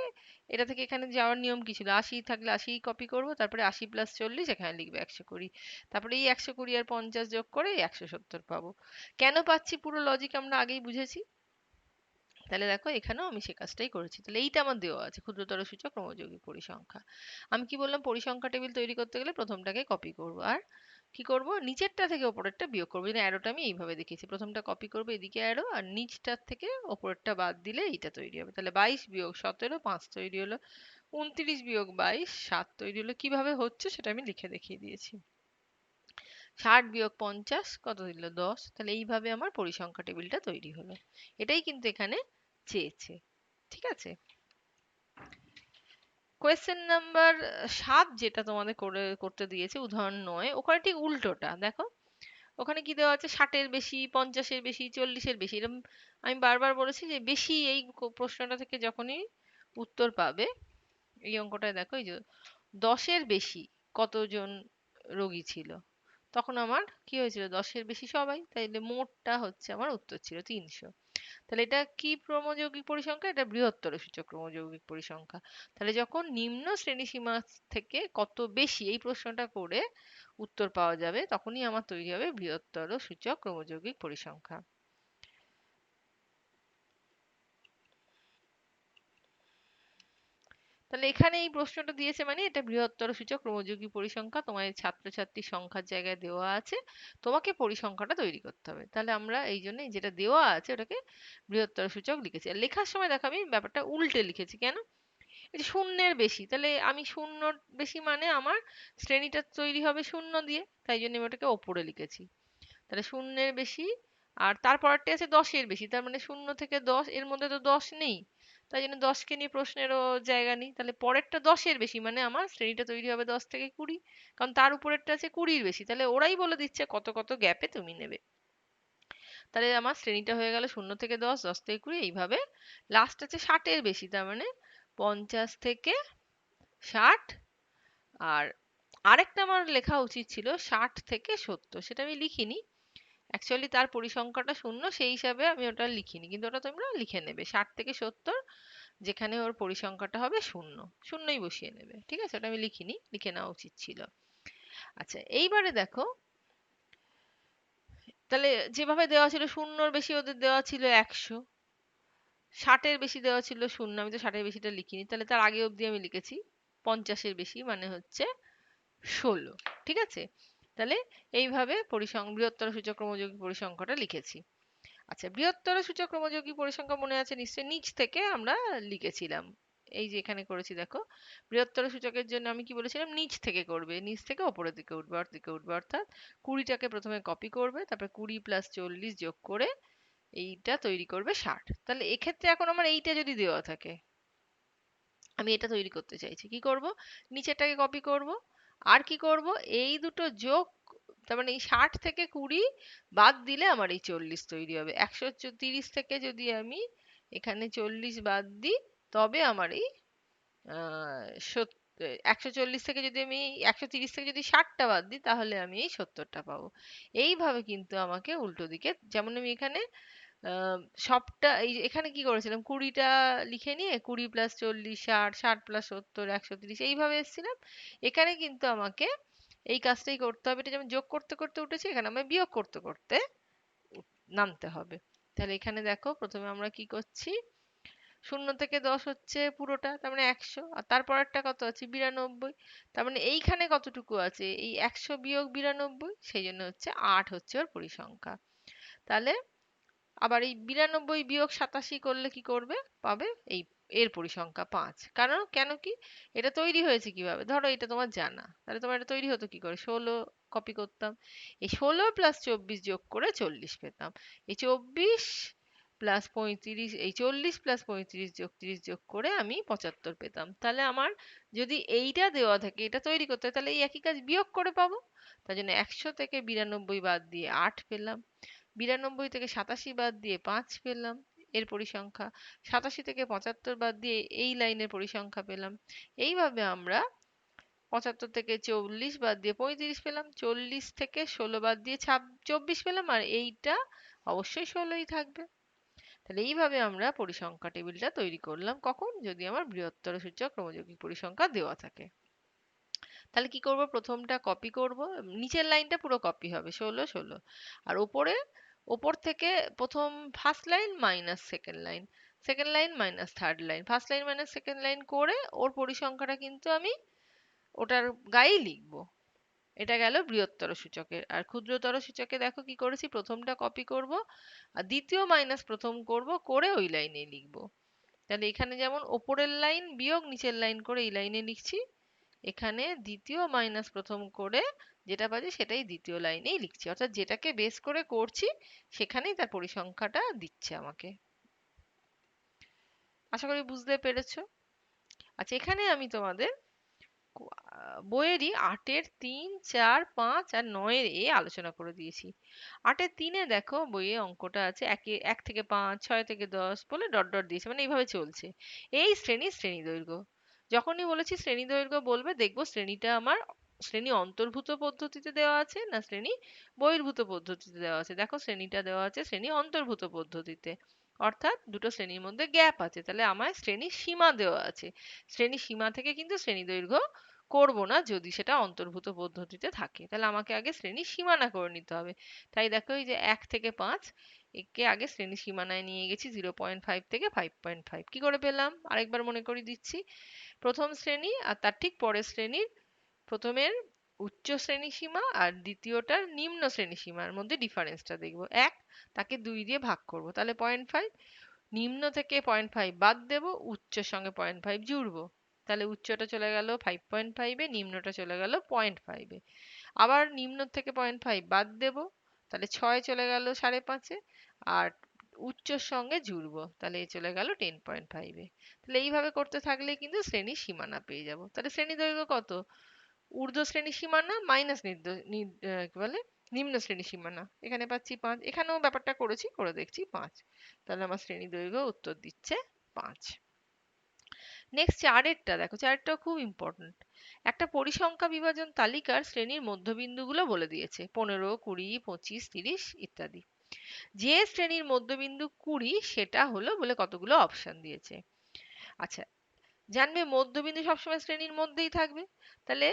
এটা থেকে এখানে যাওয়ার নিয়ম কি ছিল, 80 থাকলে 80 কপি করবো, তারপরে 80 প্লাস 40 এখানে লিখবে 120, তারপরে এই 120 আর 50 যোগ করে 170 পাবো। কেন পাচ্ছি পুরো লজিক আমরা আগেই বুঝেছি। তাহলে দেখো এখানেও আমি সে কাজটাই করেছি। তাহলে এইটা আমার দেওয়া আছে ক্ষুদ্রতর সূচক ক্রমযৌগিক পরিসংখ্যা। আমি কি বললাম, পরিসংখ্যা টেবিল তৈরি করতে গেলে প্রথমটাকে কপি করব, আর কি করব, নিচেরটা থেকে ওপরেরটা বিয়োগ করবো। যেন অ্যারোটা আমি এইভাবে দেখিয়েছি, প্রথমটা কপি করবো এদিকে অ্যারো, আর নিচটার থেকে ওপরেরটা বাদ দিলে এইটা তৈরি হবে। তাহলে 22 বিয়োগ 17 5 তৈরি হলো, 29 বিয়োগ 22 7 তৈরি হলো। কিভাবে হচ্ছে সেটা আমি লিখে দেখিয়ে দিয়েছি। 60 বিয়োগ 50 কত দিল? 10। তাহলে এইভাবে আমার পরিসংখ্যা টেবিলটা তৈরি হলো। এটাই কিন্তু এখানে চেয়েছে। ঠিক আছে। কোয়েশ্চেন নাম্বার 7 যেটা তোমাদের করতে দিয়েছে উদাহরণ 9, ওখানে ঠিক উল্টোটা দেখো। ওখানে কি দেওয়া আছে, 60-এর বেশি, 50-এর বেশি, 40-এর বেশি, এরকম। আমি বারবার বলেছি যে বেশি, এই প্রশ্নটা থেকে যখনই উত্তর পাবে, এই অঙ্কটায় দেখো, এই যে 10-এর বেশি কতজন রোগী ছিল, তখন আমার কি হয়েছিল, 10-এর বেশি সবাই, তাইলে মোটটা হচ্ছে আমার উত্তর ছিল 300। তাহলে এটা কি ক্রমযৌগিক পরিসংখ্যা? এটা বৃহত্তর সূচক ক্রমযৌগিক পরিসংখ্যা। তাহলে যখন নিম্ন শ্রেণীসীমা থেকে কত বেশি এই প্রশ্নটা করে উত্তর পাওয়া যাবে, তখনই আমার তৈরি হবে বৃহত্তর সূচক ক্রমযৌগিক পরিসংখ্যা। তাহলে এখানে এই প্রশ্নটা দিয়েছে মানে এটা বৃহত্তর সূচক ক্রমযৌগিক পরিসংখ্যা, তোমার ছাত্রছাত্রীর সংখ্যার জায়গায় দেওয়া আছে, তোমাকে পরিসংখ্যাটা তৈরি করতে হবে। তাহলে আমরা এই জন্য যেটা দেওয়া আছে ওটাকে বৃহত্তর সূচক লিখেছি। আর লেখার সময় দেখো আমি ব্যাপারটা উল্টে লিখেছি। কেন? এই যে শূন্যের বেশি, তাহলে আমি শূন্য বেশি মানে আমার শ্রেণীটা তৈরি হবে শূন্য দিয়ে, তাই জন্য আমি ওটাকে ওপরে লিখেছি। তাহলে শূন্যের বেশি, আর তারপরটা আছে 10-এর বেশি, তার মানে 0 থেকে 10, এর মধ্যে তো 10 নেই, তাই জন্য 10কে নিয়ে প্রশ্নেরও জায়গা নেই। তাহলে পরেরটা 10-এর বেশি মানে আমার শ্রেণীটা তৈরি হবে 10 থেকে 20, কারণ তার উপরেরটা আছে 20-র বেশি, তাহলে ওরাই বলে দিচ্ছে কত কত গ্যাপে তুমি নেবে। তাহলে আমার শ্রেণীটা হয়ে গেল 0 থেকে 10, 10 থেকে 20, এইভাবে। লাস্ট আছে 60-এর বেশি, তার মানে 50 থেকে 60। আর আরেকটা আমার লেখা উচিত ছিল 60 থেকে 70, সেটা আমি লিখিনি। অ্যাকচুয়ালি তার পরিসংখ্যাটা শূন্য, সেই হিসাবে আমি ওটা লিখিনি, কিন্তু ওটা তোমরা লিখে নেবে 60 থেকে 70, যেখানে ওর পরিসংখ্যাটা হবে শূন্য, শূন্যই বসিয়ে নেবে। ঠিক আছে, ওটা আমি লিখিনি, লিখে নেওয়া উচিত ছিল। আচ্ছা, এইবারে দেখো, তাহলে যেভাবে দেওয়া ছিল, শূন্যর বেশি ওদের দেওয়া ছিল 100, 60-এর বেশি দেওয়া ছিল শূন্য, আমি তো 60-এর বেশিটা লিখিনি, তাহলে তার আগে অবধি আমি লিখেছি 50-এর বেশি মানে হচ্ছে 16। ঠিক আছে, তাহলে এইভাবে বৃহত্তর সূচক ক্রমযৌগিক পরিসংখ্যাটা লিখেছি। আচ্ছা, বৃহত্তর সূচক ক্রমযৌগিক পরিসংখ্যা মনে আছে নিশ্চয়ই, নিচ থেকে আমরা লিখেছিলাম। এই যে এখানে করেছি দেখো, বৃহত্তর সূচকের জন্য আমি কি বলেছিলাম, নিচ থেকে করবে, নিচ থেকে ওপরের দিকে উঠবে, অর্থাৎ 20টাকে প্রথমে কপি করবে, তারপরে 20 + 40 যোগ করে এইটা তৈরি করবে 60। তাহলে এক্ষেত্রে এখন আমার এইটা যদি দেওয়া থাকে, আমি এটা তৈরি করতে চাইছি, কি করব, নিচেরটাকে কপি করব, আর কি করব, এই দুটো যোগ, তার মানে এই 60 থেকে 20 বাদ দিলে আমার এই 40 তৈরি হবে। 130 থেকে যদি আমি এখানে 40 বাদ দিই, তবে আমার এই আহ 140 থেকে যদি আমি 130 থেকে যদি 60টা বাদ দিই, তাহলে আমি এই 70টা পাবো। এইভাবে কিন্তু আমাকে উল্টো দিকে, যেমন আমি এখানে আহ, সবটা এই যে এখানে কি করেছিলাম, 20টা লিখে নিয়ে 20 + 40 60, 60 + 70 130, এইভাবে এসেছিলাম। এখানে কিন্তু আমাকে এই কাজটাই করতে হবে, এটা যেমন যোগ করতে করতে উঠেছি, এখানে আমি বিয়োগ করতে করতে নামতে হবে। তাহলে এখানে দেখো, প্রথমে আমরা কি করছি, 0 থেকে 10 হচ্ছে পুরোটা, তার মানে 100, আর তারপরেরটা কত আছে, 92, তার মানে এইখানে কতটুকু আছে, এই 100 বিয়োগ 92, সেই জন্য হচ্ছে 8 হচ্ছে ওর পরিসংখ্যা। তাহলে আবার এই 92 বিয়োগ 87 করলে কি করবে, পাবে এই এর পরিসংখ্যা 5। কারণ কেন কি, এটা তৈরি হয়েছে কিভাবে, ধরো এটা তোমার জানা, তাহলে তোমার এটা তৈরি হতো কি করে, 16 কপি করতাম, এই 16 + 24 যোগ করে 40 পেতাম, এই 24 + 35, এই 40 + 35 যোগ 30 যোগ করে আমি 75 পেতাম। তাহলে আমার যদি এইটা দেওয়া থাকে, এটা তৈরি করতে হয়, তাহলে এই একই কাজ বিয়োগ করে পাবো। তার জন্য 100 থেকে 92 বাদ দিয়ে 8 পেলাম, 92 থেকে 87 বাদ দিয়ে 5 পেলাম এর পরিসংখ্যা, 87 থেকে 75 বাদ দিয়ে এই লাইনের পরিসংখ্যা পেলাম। এইভাবে আমরা 75 থেকে 40 বাদ দিয়ে 35 পেলাম, 40 থেকে 16 বাদ দিয়ে 24 পেলাম, আর এইটা অবশ্যই 16ই থাকবে। তাহলে এইভাবে আমরা পরিসংখ্যা টেবিলটা তৈরি করলাম, কখন, যদি আমার বৃহত্তর সূচক ক্রমযৌগিক পরিসংখ্যা দেওয়া থাকে। তাহলে কি করব, প্রথমটা কপি করব, নিচের লাইনটা পুরো কপি হবে 16 16, আর ওপরে, ওপর থেকে প্রথম first line minus second line, second line minus third line, first line minus second line করে ওর পরিসংখ্যাটা কিন্তু আমি ওটার গায়েই লিখবো। এটা গেল বৃহত্তর সূচকের। আর ক্ষুদ্রতর সূচকে দেখো কি করেছি, প্রথমটা কপি করব, আর দ্বিতীয় মাইনাস প্রথম করব, করে ওই লাইনে লিখবো। তাহলে এখানে যেমন ওপরের লাইন বিয়োগ নিচের লাইন করে এই লাইনে লিখছি, এখানে দ্বিতীয় মাইনাস প্রথম করে যেটা পাচ্ছি সেটাই দ্বিতীয় লাইনেই লিখছি, অর্থাৎ যেটাকে বেস করে করছি সেখানেই তার পরিসংখ্যাটা দিচ্ছে আমাকে। আশা করি বুঝতে পেরেছো। আচ্ছা, এখানে আমি তোমাদের বইয়েরই 8-এর 3, 4, 5 আর 9-এর আলোচনা করে দিয়েছি। 8-এর 3-এ দেখো বইয়ে অঙ্কটা আছে 1 থেকে 5, 6 থেকে 10 বলে ডট ডট দিয়েছে, মানে এইভাবে চলছে। এই শ্রেণী দৈর্ঘ্য, যখনই বলেছি শ্রেণী দৈর্ঘ্য বলবে, দেখবো শ্রেণীটা আমার শ্রেণী অন্তর্ভুক্ত পদ্ধতিতে দেওয়া আছে না শ্রেণী বহির্ভূত পদ্ধতিতে দেওয়া আছে। দেখো শ্রেণীটা দেওয়া আছে শ্রেণী অন্তর্ভুক্ত পদ্ধতিতে, অর্থাৎ দুটো শ্রেণীর মধ্যে গ্যাপ আছে, তাহলে আমার শ্রেণীর সীমা দেওয়া আছে। শ্রেণীর সীমা থেকে কিন্তু শ্রেণী দৈর্ঘ্য করব না যদি সেটা অন্তর্ভুক্ত পদ্ধতিতে থাকে, তাহলে আমাকে আগে শ্রেণীর সীমানা করে নিতে হবে। তাই দেখো এই যে 1 থেকে 5 একে আগে শ্রেণী সীমানায় নিয়ে গেছি 0.5 থেকে 5.5। কি করে পেলাম আরেকবার মনে করিয়ে দিচ্ছি। প্রথম শ্রেণী আর তার ঠিক পরের শ্রেণীর প্রথমের উচ্চ শ্রেণী সীমা আর দ্বিতীয়টার নিম্ন শ্রেণী সীমার মধ্যে ডিফারেন্সটা দেখব। 1 তাকে 2 দিয়ে ভাগ করব, তাহলে 0.5। নিম্ন থেকে 0.5 বাদ দেব, উচ্চের সঙ্গে 0.5 জুড়বো, তাহলে উচ্চটা চলে গেল 5.5 এ, নিম্নটা চলে গেল 0.5 এ। আবার নিম্ন থেকে 0.5 বাদ দেব, তাহলে 6 চলে গেল 5.5 এ, আর উচ্চর সঙ্গে জুড়বো, তাহলে এ চলে গেল 10.5 এ। তাহলে এইভাবে করতে থাকলে কিন্তু শ্রেণীর সীমানা পেয়ে যাব। তাহলে শ্রেণী দৈর্ঘ্য কত? ঊর্ধ্ব শ্রেণী সীমানা মাইনাস কি বলে নিম্ন শ্রেণী সীমানা, এখানে পাচ্ছি 5, এখানেও ব্যাপারটা করেছি, করে দেখছি 5। তাহলে আমার শ্রেণী দৈর্ঘ্য উত্তর দিচ্ছে 5। নেক্সট চারেরটা দেখো, চারেরটাও খুব ইম্পর্টেন্ট। একটা পরিসংখ্যা বিভাজন তালিকার শ্রেণীর মধ্যবিন্দুগুলো বলে দিয়েছে, 15, 20, 25, 30 ইত্যাদি। যে শ্রেণীর মধ্যবিন্দু 20 সেটা হলো বলে কতগুলো অপশন দিয়েছে। আচ্ছা, জানবে মধ্যবিন্দু সবসময় শ্রেণীর মধ্যেই থাকবে, তাহলে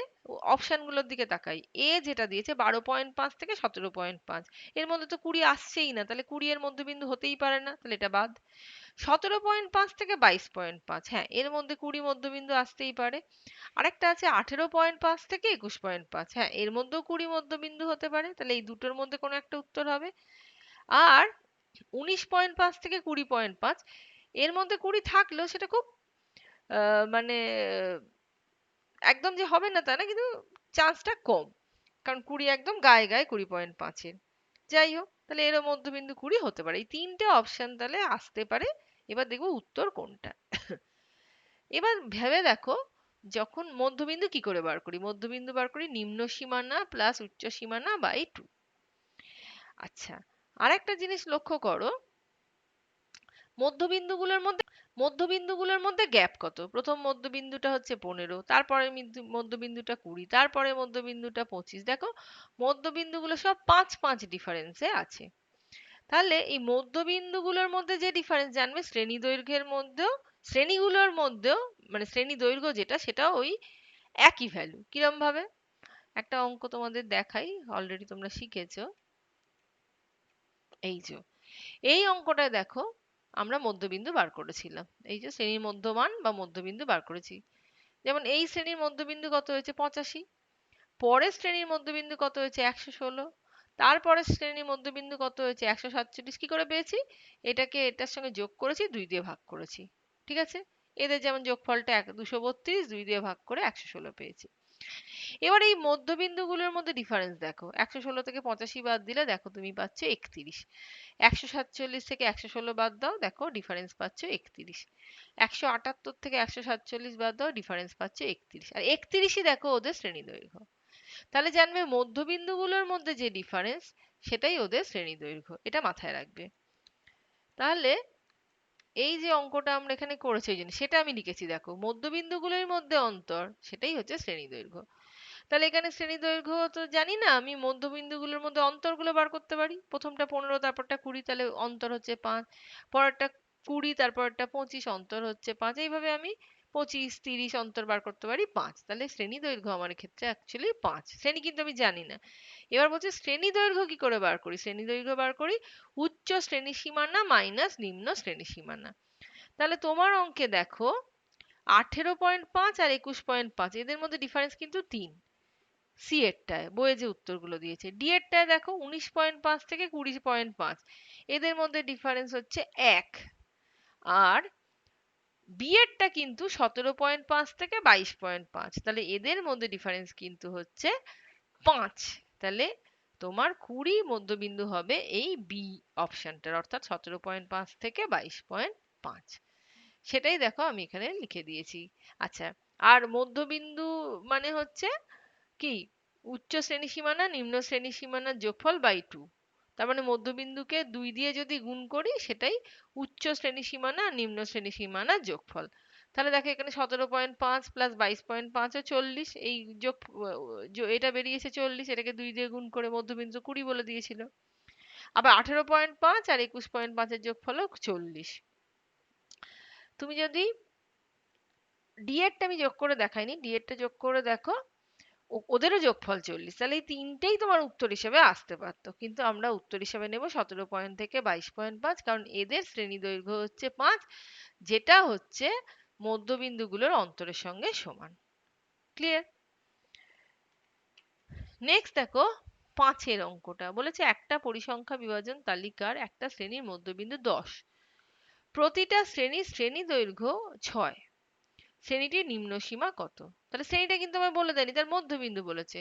অপশনগুলোর দিকে তাকাই। এ যেটা দিয়েছে 12.5 থেকে 17.5, এর মধ্যে তো 20 আসছেই না, তাহলে 20 এর মধ্যবিন্দু হতেই পারে না, তাহলে এটা বাদ। 17.5 থেকে 22.5, হ্যাঁ এর মধ্যে 20 মধ্যবিন্দু আসতেই পারে। আরেকটা আছে 18.5 থেকে 21.5, হ্যাঁ এর মধ্যেও 20 মধ্যবিন্দু হতে পারে, তাহলে এই দুটোর মধ্যে কোনো একটা উত্তর হবে। আর 19.5 থেকে 20.5, এর মধ্যে 20 থাকলেও সেটা খুব মানে একদম যে হবে না তা না, কিন্তু চান্সটা কম, কারণ 20 একদম গায়ে গায়ে 20.5-এর। যাই হোক, তাহলে এরও মধ্যবিন্দু 20 হতে পারে। এই তিনটে অপশন তাহলে আসতে পারে। এবার দেখবো উত্তর কোনটা। এবার ভেবে দেখো, যখন মধ্যবিন্দু কি করে বার করি? মধ্যবিন্দু বার করি নিম্ন সীমানা প্লাস উচ্চ সীমানা বাই 2। আচ্ছা, আরেকটা জিনিস লক্ষ্য করো, মধ্যবিন্দুগুলোর মধ্যে গ্যাপ কত? প্রথম মধ্যবিন্দুটা হচ্ছে 15, তারপরে মধ্যবিন্দুটা 20, তারপরে মধ্যবিন্দুটা 25। দেখো মধ্যবিন্দুগুলো সব 5-5 ডিফারেন্সে আছে। তাহলে এই মধ্যবিন্দুগুলোর মধ্যে যে ডিফারেন্স জানবে, শ্রেণী দৈর্ঘ্যের মধ্যেও, শ্রেণীগুলোর মধ্যেও, মানে শ্রেণী দৈর্ঘ্য যেটা সেটা ওই একই ভ্যালু। কিরম ভাবে? একটা অঙ্ক তোমাদের দেখাই, অলরেডি তোমরা শিখেছো। এই যে এই অঙ্কটায় দেখো, আমরা মধ্যবিন্দু বার করেছিলাম, এই যে শ্রেণীর মধ্যমান বা মধ্যবিন্দু বার করেছি। যেমন এই শ্রেণীর মধ্যবিন্দু কত হয়েছে? 85। পরের শ্রেণীর মধ্যবিন্দু কত হয়েছে? 116। তারপরের শ্রেণীর মধ্যবিন্দু কত হয়েছে? 147। কি করে পেয়েছি? এটাকে এটার সঙ্গে যোগ করেছি, 2 দিয়ে ভাগ করেছি। ঠিক আছে, এদের যেমন যোগফলটা 232, 2 দিয়ে ভাগ করে 116 পেয়েছি। এবার এই মধ্যবিন্দুগুলোর মধ্যে ডিফারেন্স দেখো, 116 থেকে 85 বাদ দিলে দেখো তুমি পাচ্ছ 31। 147 থেকে 116 বাদ দাও, দেখো ডিফারেন্স পাচ্ছ 31। 178 থেকে 147 বাদ দাও, ডিফারেন্স পাচ্ছ 31। আর 31ই দেখো ওদের শ্রেণী দৈর্ঘ্য। তাহলে জানবে মধ্যবিন্দুগুলোর মধ্যে যে ডিফারেন্স সেটাই ওদের শ্রেণী দৈর্ঘ্য, এটা মাথায় রাখবে। তাহলে এই যে অঙ্কটা আমরা এখানে করেছি, এই জন্য সেটা আমি লিখেছি, দেখো মধ্যবিন্দুগুলোর মধ্যে অন্তর সেটাই হচ্ছে শ্রেণী দৈর্ঘ্য। তাহলে এখানে শ্রেণী দৈর্ঘ্য তো জানি না, আমি মধ্যবিন্দুগুলোর মধ্যে অন্তরগুলো বার করতে পারি। প্রথমটা 15, তারপরটা 20, তাহলে অন্তর হচ্ছে 5। পরেরটা 20, তারপরটা 25, অন্তর হচ্ছে 5। এইভাবে আমি 25, 30 অন্তর বার করতে পারি 5। তাহলে শ্রেণী দৈর্ঘ্য আমার ক্ষেত্রে অ্যাকচুয়ালি 5। শ্রেণী কিন্তু আমি জানি না। এবার বলছে শ্রেণী দৈর্ঘ্য কি করে বার করি? শ্রেণী দৈর্ঘ্য বার করি উচ্চ শ্রেণী সীমানা মাইনাস নিম্ন শ্রেণী সীমানা। তাহলে তোমার অঙ্কে দেখো 18.5 আর 21.5 এদের মধ্যে ডিফারেন্স কিন্তু 3। সি এরটায় বইয়ে যে উত্তরগুলো দিয়েছে। ডি এরটায় দেখো 19.5 থেকে 20.5, এদের মধ্যে ডিফারেন্স হচ্ছে 1। আর বি এরটা কিন্তু 17.5 থেকে 22.5, তাহলে এদের মধ্যে ডিফারেন্স কিন্তু হচ্ছে 5। তাহলে তোমার 20 মধ্যবিন্দু হবে এই বি অপশনটার, অর্থাৎ 17.5 থেকে 22.5। সেটাই দেখো আমি এখানে লিখে দিয়েছি। আচ্ছা, আর মধ্যবিন্দু মানে হচ্ছে কি? উচ্চ শ্রেণী সীমানা নিম্ন শ্রেণী সীমানার যোগফল বাই 2। তার মানে মধ্যবিন্দুকে 2 দিয়ে যদি গুণ করি সেটাই উচ্চ শ্রেণী সীমানা আর নিম্ন শ্রেণী সীমানার যোগফল। তাহলে দেখো এখানে 17.5 প্লাস 22.5 ও 40, এই এটা বেরিয়েছে 40, এটাকে 2 দিয়ে গুণ করে মধ্যবিন্দু 20 বলে দিয়েছিল। আবার 18.5 আর 21.5 এর যোগফল 40। তুমি যদি ডি এরটা আমি যোগ করে দেখাইনি, ডি এরটা যোগ করে দেখো, ওদেরও যোগফল 40। তাহলে এই তিনটেই তোমার উত্তর হিসেবে আসতে পারতো, কিন্তু আমরা উত্তর হিসেবে নেব 17 পয়েন্ট থেকে 22.5, কারণ এদের শ্রেণী দৈর্ঘ্য হচ্ছে 5, যেটা হচ্ছে মধ্যবিন্দুগুলোর অন্তরের সঙ্গে সমান। ক্লিয়ার? নেক্সট দেখো 5 অঙ্কটা বলেছে, একটা পরিসংখ্যা বিভাজন তালিকার একটা শ্রেণীর মধ্যবিন্দু 10, প্রতিটা শ্রেণীর শ্রেণী দৈর্ঘ্য 6, শ্রেণীটির নিম্ন সীমা কত? তাহলে শ্রেণীটা কিন্তু আমায় বলে দেয়নি, তার মধ্যবিন্দু বলেছে।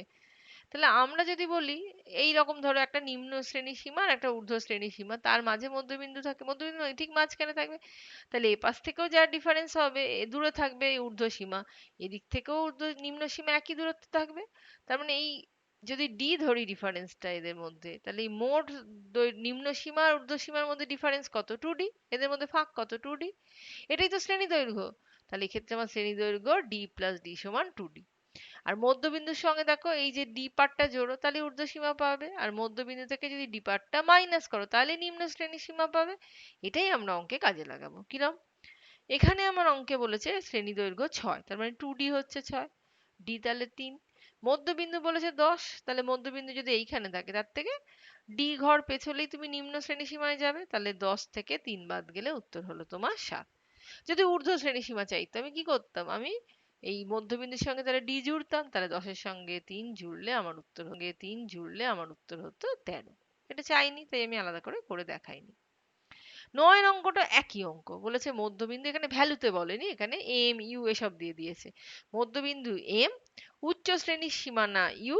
তাহলে আমরা যদি বলি এই রকম, ধরো একটা নিম্ন শ্রেণী সীমা আর একটা ঊর্ধ্ব শ্রেণী সীমা, তার মাঝে মধ্যবিন্দু থাকে, মধ্যবিন্দু মানে ঠিক মাঝখানে থাকবে। তাহলে এপাশ থেকেও যা ডিফারেন্স হবে, দূরে থাকবে এই ঊর্ধ্ব সীমা, এদিক থেকেও নিম্ন সীমা একই দূরত্বে থাকবে। তার মানে এই যদি ডি ধরি ডিফারেন্সটা এদের মধ্যে, তাহলে এই মোট নিম্ন সীমা আর ঊর্ধ্ব সীমার মধ্যে ডিফারেন্স কত? 2D। এদের মধ্যে ফাঁক কত? 2D। এটাই তো শ্রেণী দৈর্ঘ্য। তাহলে এক্ষেত্রে আমার শ্রেণী দৈর্ঘ্য ডি প্লাস ডি সমান 2D। আর মধ্যবিন্দুর সঙ্গে দেখো এই যে ডি পার্টটা জোড়ো, তাহলে ঊর্ধ্ব সীমা পাবে, আর মধ্যবিন্দু থেকে যদি ডি পার্টটা মাইনাস করো তাহলে নিম্ন শ্রেণী সীমা পাবে। এটাই আমরা অঙ্কে কাজে লাগাবো। কিরম? এখানে আমার অঙ্কে বলেছে শ্রেণী দৈর্ঘ্য 6, তার মানে 2D হচ্ছে 6, ডি তাহলে 3, মধ্যবিন্দু বলেছে 10, তাহলে মধ্যবিন্দু যদি এইখানে থাকে তার থেকে ডি ঘর পেছলেই তুমি নিম্ন শ্রেণী সীমায় যাবে, তাহলে 10 থেকে 3 বাদ গেলে উত্তর হলো তোমার 7। যদি ঊর্ধ্ব শ্রেণী সীমা চাইতো আমি কি করতাম, আমি এই মধ্যবিন্দুর সঙ্গে তাহলে ডি জুড়তাম, তাহলে 10-এর সঙ্গে 3 জুড়লে আমার উত্তর হতো 13। এটা চাইনি, তাই আমি আলাদা করে করে দেখাইনি। 9 অঙ্কটা একই অঙ্ক, বলেছে মধ্যবিন্দু, এখানে ভ্যালুতে বলেনি, এখানে এম ইউ এসব দিয়ে দিয়েছে। মধ্যবিন্দু এম, উচ্চ শ্রেণীর সীমানা ইউ,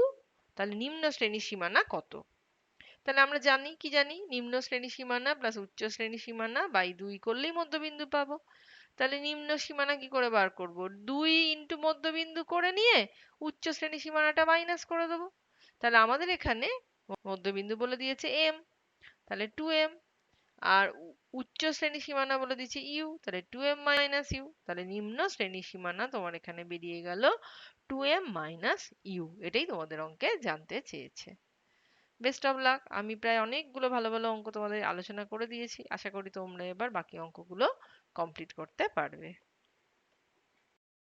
তাহলে নিম্ন শ্রেণীর সীমানা কত? তাহলে আমরা জানি, কি জানি, নিম্ন শ্রেণী সীমানা প্লাস উচ্চ শ্রেণী সীমানা বাই 2 করলেই মধ্যবিন্দু পাবো। তাহলে নিম্ন সীমানা কি করে বার করব? 2 ইন্টু মধ্যবিন্দু করে নিয়ে উচ্চ শ্রেণী সীমানাটা মাইনাস করে দেবো। তাহলে আমাদের এখানে মধ্যবিন্দু বলে দিয়েছে এম, তাহলে 2m, আর উচ্চ শ্রেণী সীমানা বলে দিয়েছে ইউ, তাহলে 2m মাইনাস ইউ, তাহলে নিম্ন শ্রেণী সীমানা তোমার এখানে বেরিয়ে গেল 2m মাইনাস ইউ। এটাই তোমাদের অঙ্কে জানতে চেয়েছে। Best of luck. আমি প্রায় অনেকগুলো ভালো ভালো অঙ্ক তোমাদের আলোচনা করে দিয়েছি, আশা করি তোমরা এবার বাকি অঙ্কগুলো কমপ্লিট করতে পারবে।